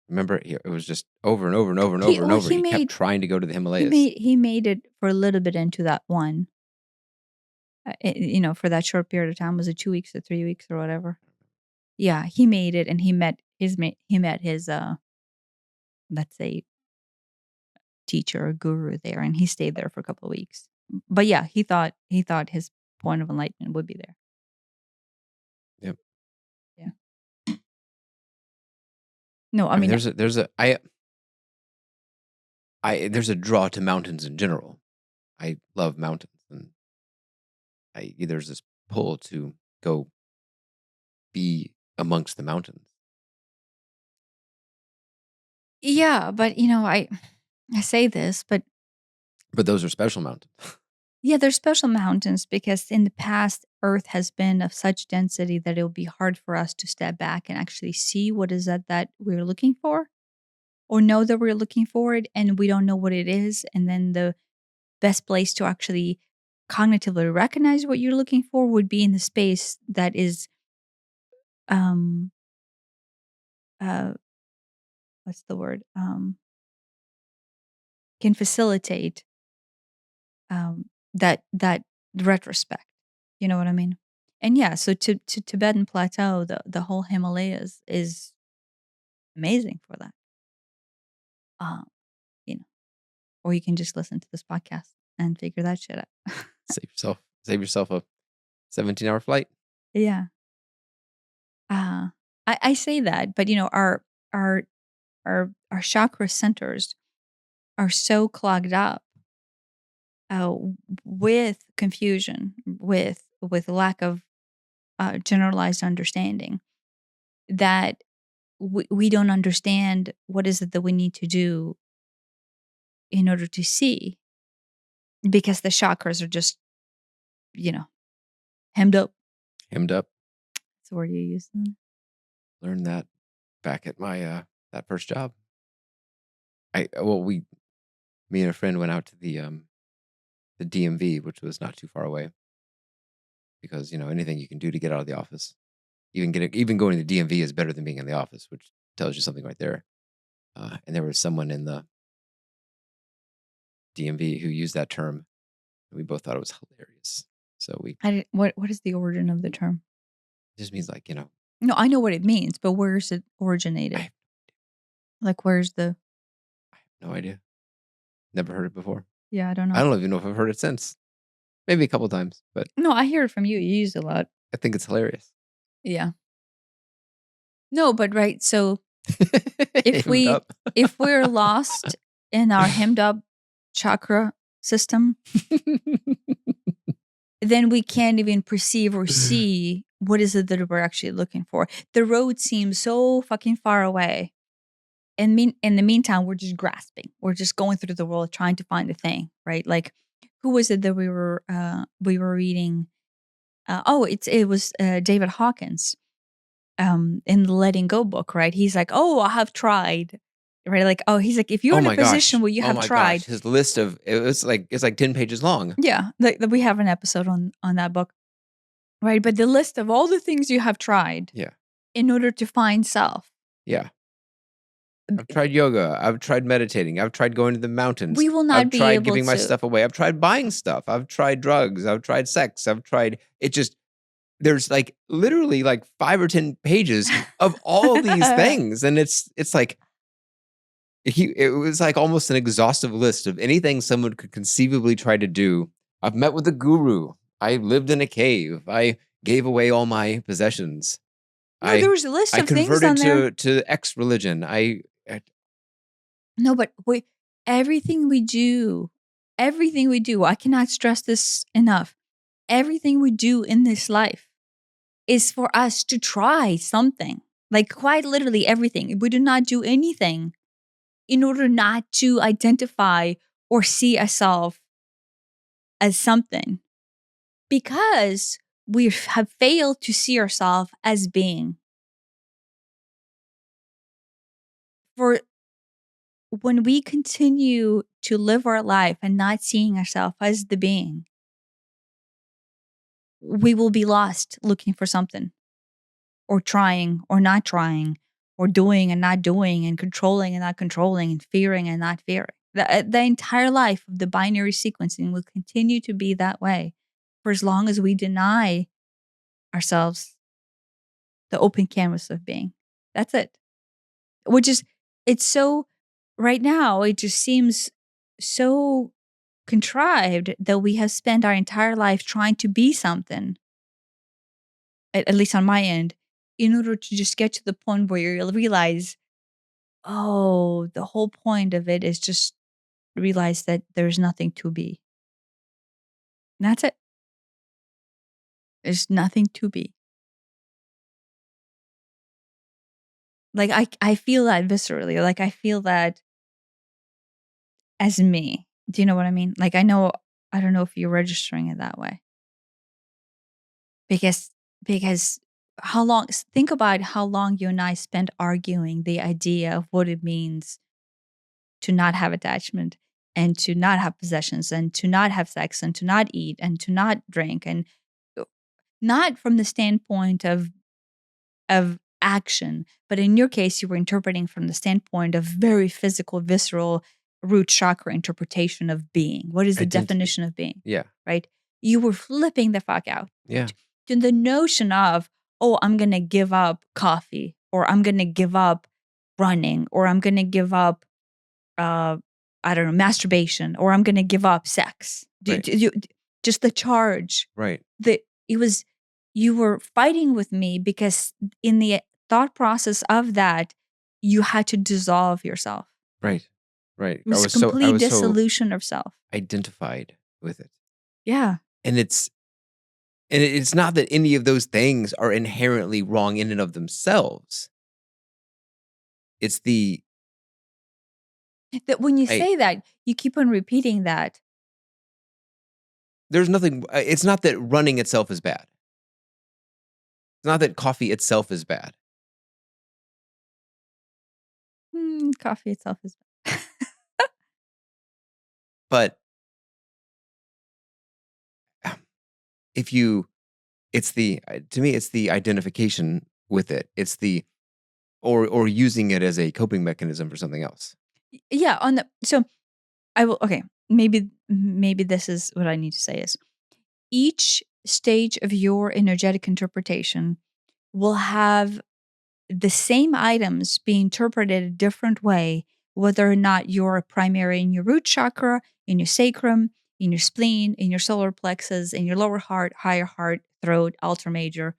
Remember, it was just over and over and over and He over and well, over. He kept trying to go to the he Himalayas. made he made it for a little bit into that one. For that short period of time, was it 2 weeks or 3 weeks or whatever? Yeah, he made it, and he met his let's say, teacher or guru there, and he stayed there for a couple of weeks. But yeah, he thought his point of enlightenment would be there. Yep. Yeah. No, I I mean, mean, there's a draw to mountains in general. I love mountains, and there's this pull to go be amongst the mountains. yeah, but I say this, but But those are special mountains. yeah, there's special mountains because in the past, Earth has been of such density that it will be hard for us to step back and actually see what is that we're looking for, or know that we're looking for it, and we don't know what it is. And then the best place to actually cognitively recognize what you're looking for would be in the space that is, um, uh, what's the word? Can facilitate that retrospect. You know what I mean? And yeah, so to Tibetan plateau, the whole Himalayas is amazing for that. Um, you know, or you can just listen to this podcast and figure that shit out. Save yourself a 17-hour flight. Yeah. Uh, I say that, but our our chakra centers are so clogged up with confusion, with lack of generalized understanding, that we don't understand what is it that we need to do in order to see, because the chakras are just, you know, hemmed up. Hemmed up. That's the word you use. Learned that back at my that first job. Me and a friend went out to the DMV, which was not too far away, because anything you can do to get out of the office, even going to the DMV is better than being in the office, which tells you something right there. And there was someone in the DMV who used that term, and we both thought it was hilarious. So What is the origin of the term? it just means like No, I know what it means, but where's it originated? I Like, where's the? I have no idea. Never heard it before. Yeah, I don't I know. don't even know if I've heard it since. Maybe a couple times, but No, I hear it from you. You use it a lot. I think it's hilarious. Yeah. No, but right. So if Hemmed we up. if we're lost in our hemmed up chakra system, then we can't even perceive or see what is it that we're actually looking for. The road seems so fucking far away. And in the meantime, we're just grasping. We're just going through the world trying to find the thing, right? Like, who was it that we were reading? It was David Hawkins, in the Letting Go book, right? He's like, oh, I have tried, right? Like, oh, he's like, if you're Oh in a my position gosh. where you Oh have my gosh. tried, His list of it's like 10 pages long. yeah, like we have an episode on that book, right? But the list of all the things you have tried Yeah. in order to find self, Yeah. I've tried yoga. I've tried meditating. I've tried going to the mountains. we will not I've be tried able giving my to. stuff away. I've tried buying stuff. I've tried drugs. I've tried sex. I've tried it just there's like literally like 5 or 10 pages of all these things, and it's like it was like almost an exhaustive list of anything someone could conceivably try to do. I've met with a guru. I lived in a cave. I gave away all my possessions. No, there I was a list I of things on converted there. to X religion. No, but everything we do, I cannot stress this enough. Everything we do in this life is for us to try something. Like, quite literally everything. We do not do anything in order not to identify or see ourselves as something, because we have failed to see ourselves as being. For when we continue to live our life and not seeing ourselves as the being, we will be lost looking for something, or trying or not trying, or doing and not doing, and controlling and not controlling, and fearing and not fearing. The entire life of the binary sequencing will continue to be that way for as long as we deny ourselves the open canvas of being. That's it. Which is, it's so right now, it just seems so contrived that we have spent our entire life trying to be something, at least on my end, in order to just get to the point where you realize, oh, the whole point of it is just realize that there's nothing to be. And that's it. There's nothing to be. Like I feel that viscerally. Like I feel that as me. Do you know what I mean? Like I don't know if you're registering it that way. Because how long think about how long you and I spent arguing the idea of what it means to not have attachment and to not have possessions and to not have sex and to not eat and to not drink, and not from the standpoint of action, but in your case you were interpreting from the standpoint of very physical, visceral, root chakra interpretation of being. What is the Identity. definition of being? Yeah. Right? You were flipping the fuck out. Yeah. To the notion of, oh, I'm going to give up coffee, or I'm going to give up running, or I'm going to give up, I don't know, masturbation, or I'm going to give up sex. Right. Just the charge. Right. You were fighting with me because in the thought process of that, you had to dissolve yourself. Right. Right. It was I complete was so dissolution of self. identified with it. Yeah. And it's not that any of those things are inherently wrong in and of themselves. It's That when you say that, you keep on repeating that. There's nothing, it's not that running itself is bad. It's not that coffee itself is bad. Coffee itself is bad. But to me, it's the identification with it. It's or using it as a coping mechanism for something else. Yeah. So I will, okay, maybe this is what I need to say is each stage of your energetic interpretation will have the same items be interpreted a different way, whether or not you're primary in your root chakra, in your sacrum, in your spleen, in your solar plexus, in your lower heart, higher heart, throat, altar major.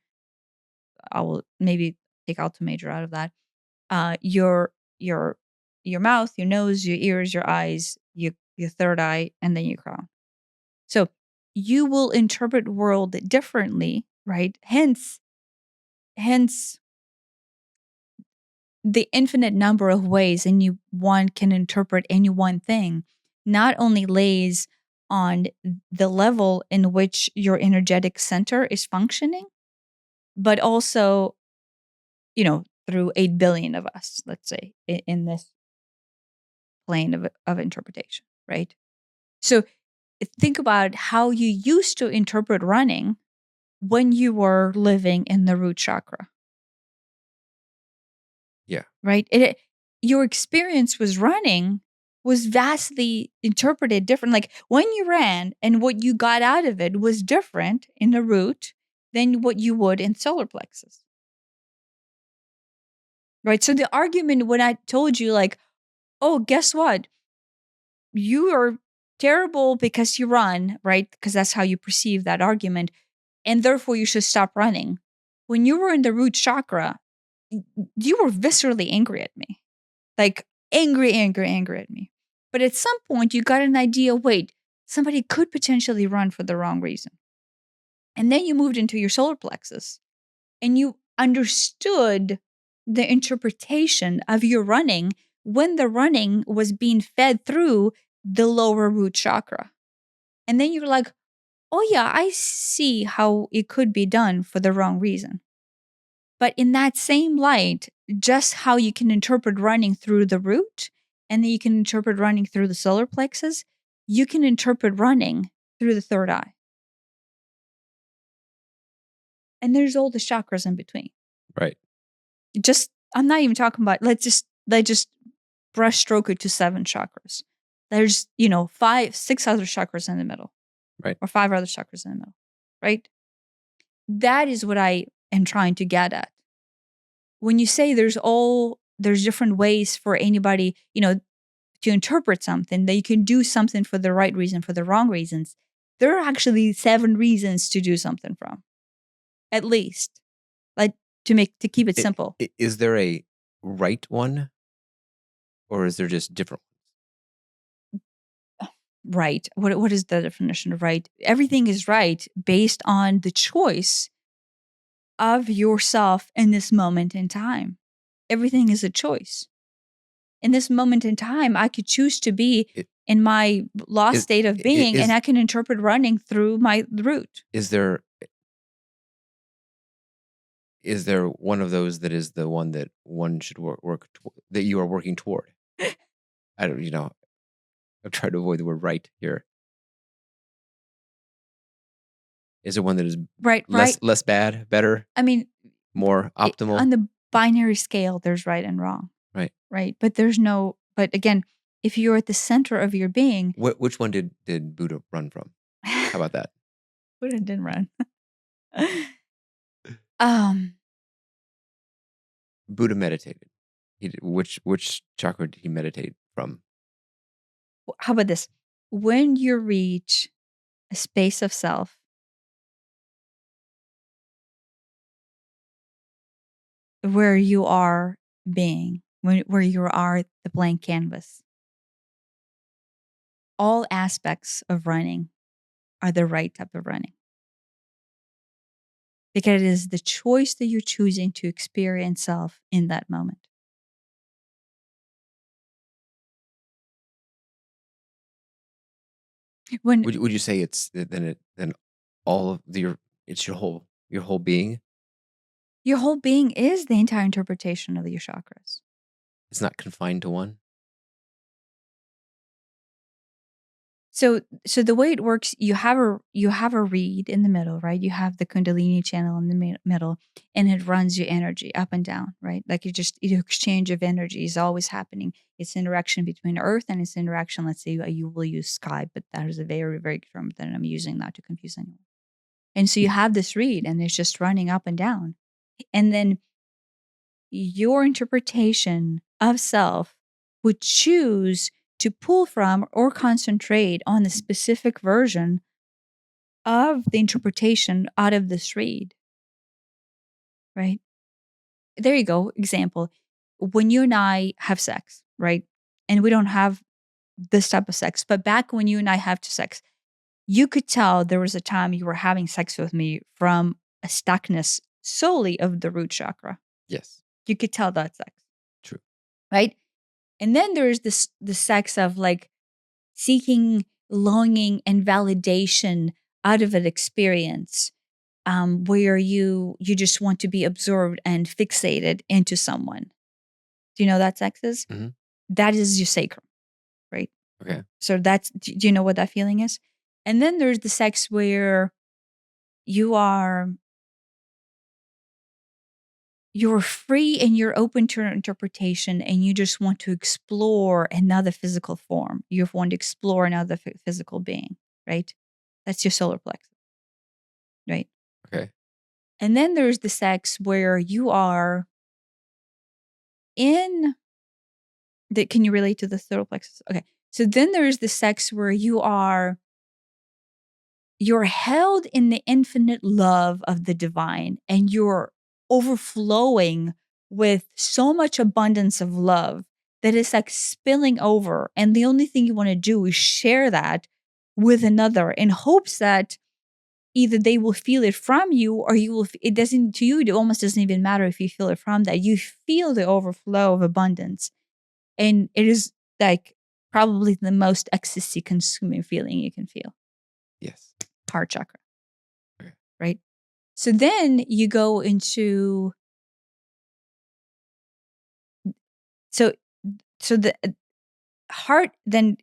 I will maybe take altar major out of that. Your mouth, your nose, your ears, your eyes, your third eye, and then your crown. So you will interpret world differently, right? Hence the infinite number of ways one can interpret any one thing not only lays on the level in which your energetic center is functioning, but also, through 8 billion of us, let's say, in this plane of interpretation, right? So think about how you used to interpret running when you were living in the root chakra. Yeah. Right? Your experience was running was vastly interpreted different. Like when you ran and what you got out of it was different in the root than what you would in solar plexus. Right? So the argument when I told you like, oh, guess what? You are terrible because you run, right? Because that's how you perceive that argument. And therefore you should stop running. When you were in the root chakra, you were viscerally angry at me. Like angry at me. But at some point you got an idea, wait, somebody could potentially run for the wrong reason. And then you moved into your solar plexus and you understood the interpretation of your running when the running was being fed through the lower root chakra. And then you're like, oh yeah, I see how it could be done for the wrong reason. But in that same light, just how you can interpret running through the root and then you can interpret running through the solar plexus, you can interpret running through the third eye. And there's all the chakras in between. Right. I'm not even talking about, let's just brush stroke it to 7 chakras. There's, 6 other chakras in the middle. Right. Or 5 other chakras in the middle. Right? That is what I am trying to get at. When you say there's different ways for anybody, to interpret something, that you can do something for the right reason, for the wrong reasons. There are actually 7 reasons to do something from, at least, like to keep it simple. Is there a right one, or is there just different? Right. What is the definition of right? Everything is right based on the choice of yourself in this moment in time. Everything is a choice. In this moment in time, I could choose to be It, in my lost is, state of being, and is I can interpret running through my route. is there one of those that is the one that one should work that you are working toward? I don't, I'm trying to avoid the word right here. Is there one that is Right. less bad, better, I mean, more optimal? on the binary scale, there's right and wrong. Right. Right. But again, if you're at the center of your being. Which one did Buddha run from? How about that? Buddha didn't run. Buddha meditated. Which chakra did he meditate from? How about this? When you reach a space of self where you are being, where you are the blank canvas, all aspects of running are the right type of running. Because it is the choice that you're choosing to experience self in that moment. Would you say it's then all of it's your whole being? Your whole being is the entire interpretation of your chakras. It's not confined to one? So the way it works, you have a reed in the middle, right? You have the Kundalini channel in the middle, and it runs your energy up and down, right? Like exchange of energy is always happening. It's interaction between Earth and it's interaction. Let's say you will use sky, but that is a very, very term that I'm using not to confuse anyone. And so you have this reed, and it's just running up and down, and then your interpretation of self would choose to pull from or concentrate on the specific version of the interpretation out of this read. Right? There you go. Example. When you and I have sex, right? And we don't have this type of sex, but back when you and I have sex, you could tell there was a time you were having sex with me from a stuckness solely of the root chakra. Yes. You could tell that sex. True. Right? And then there's the sex of like seeking longing and validation out of an experience, where you just want to be absorbed and fixated into someone. Do you know that sex is? Mm-hmm. That is your sacrum, right? Okay. So do you know what that feeling is? And then there's the sex where you're free and you're open to interpretation, and you just want to explore another physical form. You want to explore another physical being, right? That's your solar plexus, right? Okay. And then there's the sex where you are can you relate to the solar plexus? Okay. So then there's the sex where you're held in the infinite love of the divine, and you're overflowing with so much abundance of love that it's like spilling over. And the only thing you want to do is share that with another in hopes that either they will feel it from you, or it almost doesn't even matter if you feel it from that. You feel the overflow of abundance. And it is like probably the most ecstasy consuming feeling you can feel. Yes. Heart chakra. Okay. Right? So then you go into so the heart then.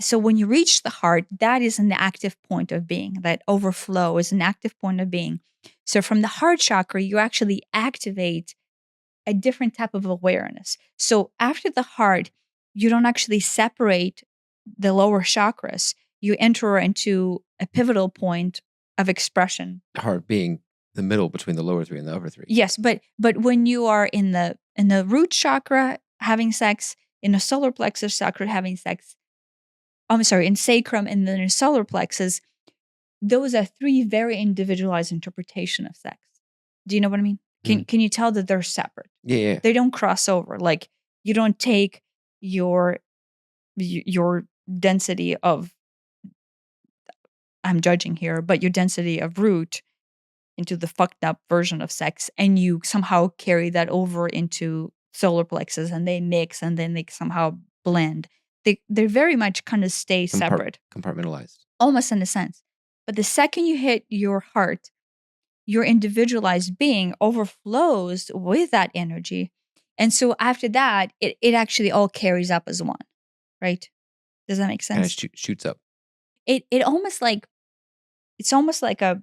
So when you reach the heart, that is an active point of being. That overflow is an active point of being. So from the heart chakra, you actually activate a different type of awareness. So after the heart, you don't actually separate the lower chakras. You enter into a pivotal point of expression. Heart being the middle between the lower 3 and the upper 3. Yes, but when you are in the root chakra having sex, in a solar plexus chakra having sex. I'm sorry, in sacrum and then in solar plexus, those are three very individualized interpretation of sex. Do you know what I mean? Mm. Can you tell that they're separate? Yeah, yeah. They don't cross over. Like you don't take your density of, I'm judging here, but your density of root into the fucked up version of sex, and you somehow carry that over into solar plexus, and they mix, and then they somehow blend. They very much kind of stay separate, Compartmentalized. almost in a sense. But the second you hit your heart, your individualized being overflows with that energy. And so after that, it actually all carries up as one, right? Does that make And it sense? shoots up. It almost like, it's almost like a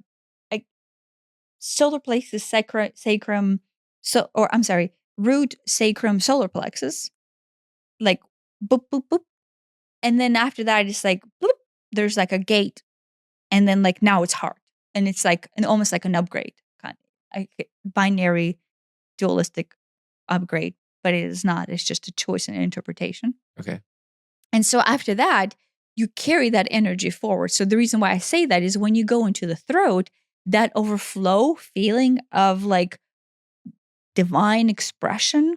solar plexus sacrum, so, or I'm sorry, root sacrum solar plexus, like boop boop boop, and then after that it's like bloop, there's like a gate, and then like now it's heart, and it's like almost like an upgrade, kind of like binary dualistic upgrade, but it is not. It's just a choice and interpretation. Okay. And so after that, you carry that energy forward. So the reason why I say that is when you go into the throat, that overflow feeling of like divine expression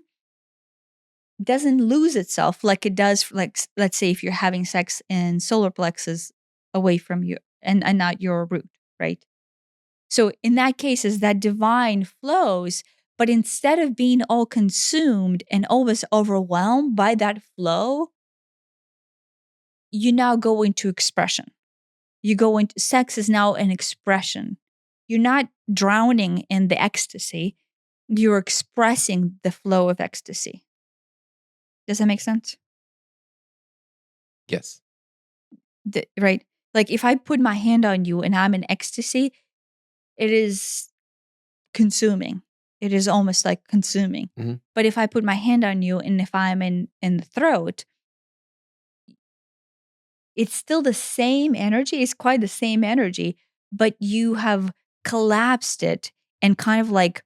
doesn't lose itself like it does, like let's say if you're having sex in solar plexus away from you and not your root, right? So in that case, is that divine flows, but instead of being all consumed and always overwhelmed by that flow, you now go into expression. You go into sex is now an expression. You're not drowning in the ecstasy. You're expressing the flow of ecstasy. Does that make sense? Yes. Right? Like if I put my hand on you and I'm in ecstasy, it is consuming. It is almost like consuming. Mhm. But if I put my hand on you and if I'm in the throat, it's still the same energy. It's quite the same energy, but you have collapsed it and kind of like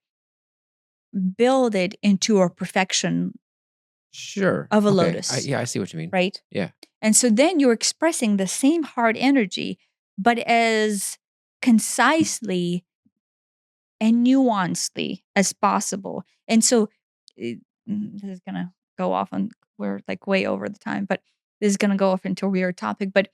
build it into a perfection Sure. of a Okay. lotus, Yeah, I see what you mean. right? Yeah. And so then you're expressing the same hard energy, but as concisely and nuancedly as possible. And so this is going to go off on, we're like way over the time, but this is going to go off into a weird topic. But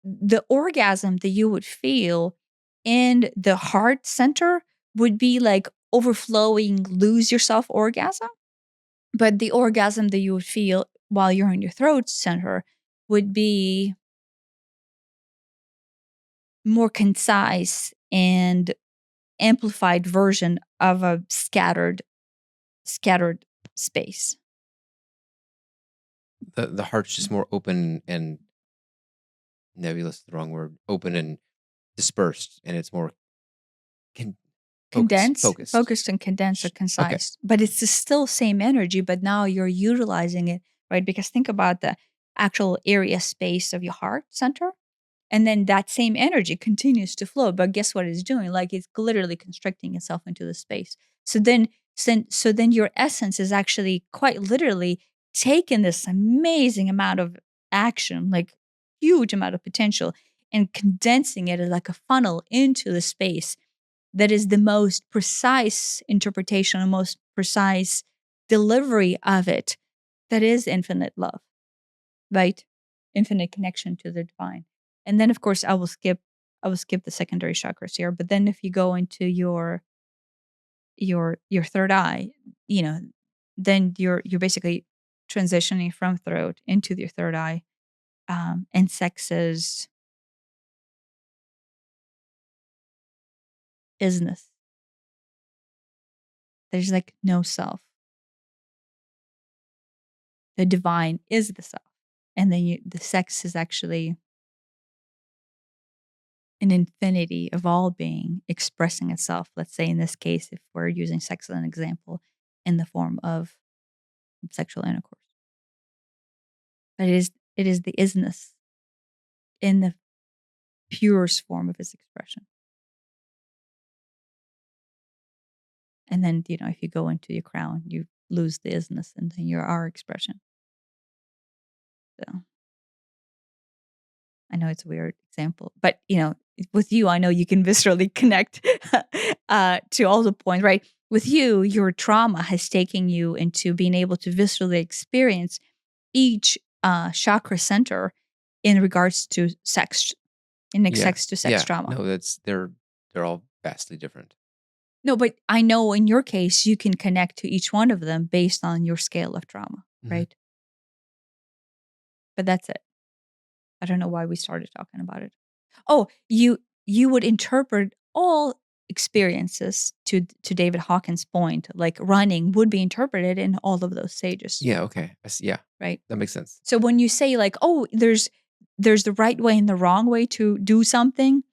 the orgasm that you would feel in the heart center would be like overflowing, lose yourself orgasm. But the orgasm that you would feel while you're in your throat center would be more concise and amplified version of a scattered space. The heart's just more open and nebulous is the wrong word. Open and dispersed, and it's more con- focused. Focused and condensed or Okay. concise. But it's the still same energy, but now you're utilizing it, right? Because think about the actual area space of your heart center. And then that same energy continues to flow. But guess what it's doing? Like it's literally constricting itself into the space. So then your essence is actually quite literally taking this amazing amount of action, like huge amount of potential, and condensing it as like a funnel into the space that is the most precise interpretation and most precise delivery of it, that is infinite love, right? Infinite connection to the divine. And then of course I will skip the secondary chakras here, but then if you go into your third eye, you know, then you're basically transitioning from throat into your third eye. And sex is isness. There's like no self. The divine is the self. And then the sex is actually an infinity of all being expressing itself. Let's say in this case, if we're using sex as an example, in the form of sexual intercourse. But it is the isness in the purest form of its expression. And then, if you go into your crown, you lose the isness and then your our expression. So I know it's a weird example, but with you, I know you can viscerally connect to all the points, right? With you, your trauma has taken you into being able to viscerally experience each chakra center in regards to sex, in Yeah. sex to sex Yeah. trauma. No, they're all vastly different. No, but I know in your case, you can connect to each one of them based on your scale of trauma, Mhm. right? But that's it. I don't know why we started talking about it. Oh, you would interpret all experiences to David Hawkins' point, like running would be interpreted in all of those stages, Yeah, okay. I see, yeah. right? That makes sense. So when you say like, oh, there's the right way and the wrong way to do something,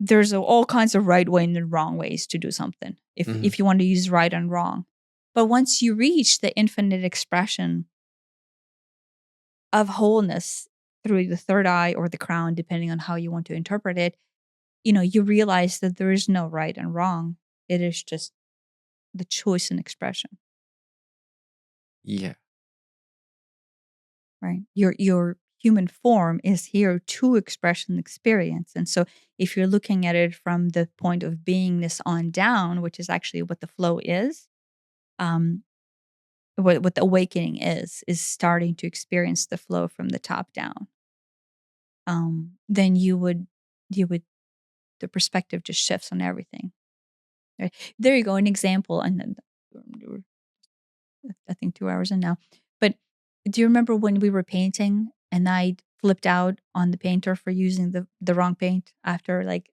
there's all kinds of right way and the wrong ways to do something. Mhm. If you want to use right and wrong, but once you reach the infinite expression of wholeness through the third eye or the crown, depending on how you want to interpret it, you realize that there is no right and wrong. It is just the choice and expression, Yeah. right? Your human form is here to express an experience. And so if you're looking at it from the point of beingness on down, which is actually what the flow is, um, what the awakening is starting to experience the flow from the top down. Then you would the perspective just shifts on everything. Right? There you go, an example. And then I think 2 hours in now. But do you remember when we were painting and I flipped out on the painter for using the wrong paint after like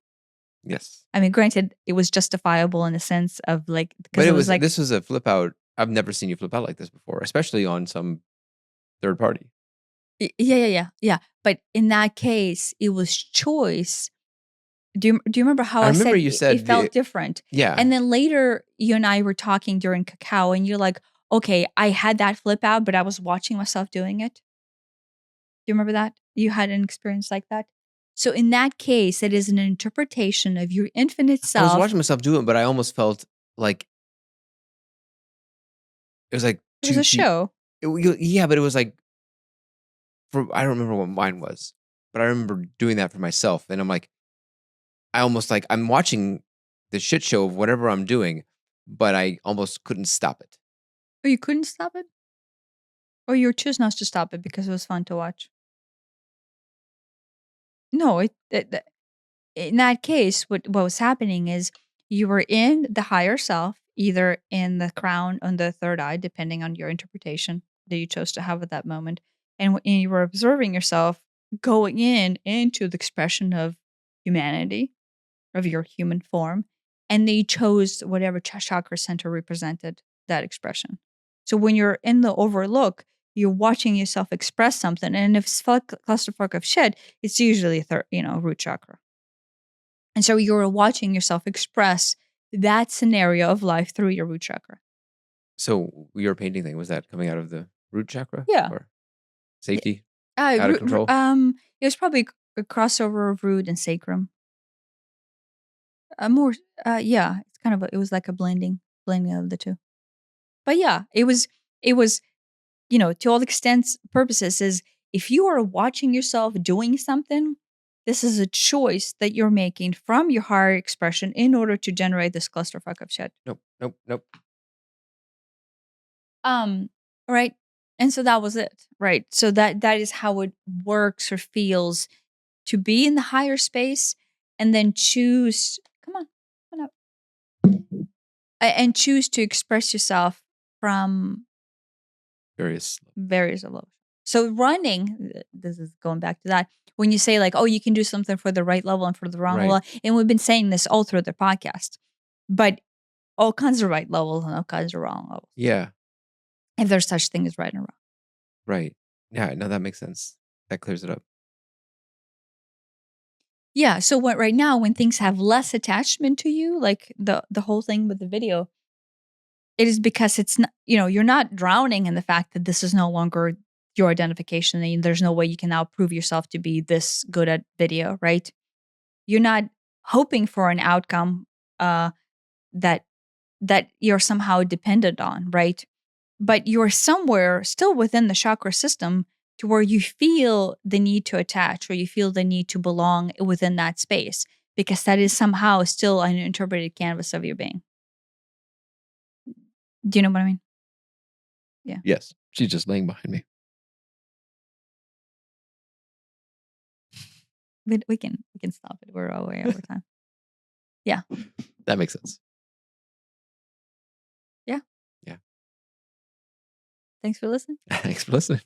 Yes. I mean, granted, it was justifiable in a sense of like because But it was like this was a flip out. I've never seen you flip out like this before, especially on some third party. yeah. But in that case, it was choice. Do you remember how I I remember said you it said felt different? yeah. And then later, you and I were talking during cacao, and you're like, "Okay, I had that flip out, but I was watching myself doing it." Do you remember that? You had an experience like that? So in that case, it is an interpretation of your infinite I was self. watching myself do it, but I almost felt like it was like It was a show. yeah, but it was like I don't remember what mine was, but I remember doing that for myself, and I'm like, I almost like I'm watching the shit show of whatever I'm doing, but I almost couldn't stop it. Or you couldn't stop it? Or you choose not to stop it because it was fun to watch? No, in that case, what was happening is you were in the higher self, either in the crown on the third eye, depending on your interpretation that you chose to have at that moment, and when you were observing yourself going into the expression of humanity, of your human form, and they chose whatever chakra center represented that expression. So when you're in the overlook, you're watching yourself express something, and if it's clusterfuck of shit, it's usually root chakra. And so you're watching yourself express that scenario of life through your root chakra. So your painting thing, was that coming out of the root chakra Yeah. or Yeah. safety out of control? It was probably a crossover of root and sacrum. More, yeah, it's kind of it was like a blending of the two. But yeah, it was to all extents purposes is if you are watching yourself doing something, this is a choice that you're making from your higher expression in order to generate this clusterfuck of shit. Nope, nope, nope. Um, right? And so that was it, right? So that is how it works or feels to be in the higher space and then choose come on up. And choose to express yourself from Various. various levels. So running, this is going back to that. When you say like, oh, you can do something for the right level and for the wrong Right. level, and we've been saying this all through the podcast, but all kinds of right levels and all kinds of wrong levels. Yeah. If there's such thing as right and wrong. Right. Yeah. No, that makes sense. That clears it up. Yeah. So what right now, when things have less attachment to you, like the whole thing with the video, it is because it's not, you're not drowning in the fact that this is no longer your identification and there's no way you can now prove yourself to be this good at video, right? You're not hoping for an outcome that that you're somehow dependent on, right? but you're somewhere still within the chakra system to where you feel the need to attach or you feel the need to belong within that space because that is somehow still an interpreted canvas of your being. Do you know what I mean? Yeah. Yes. She's just laying behind me. We can stop it. We're way over time. Yeah. That makes sense. Yeah. Yeah. Thanks for listening. Thanks for listening.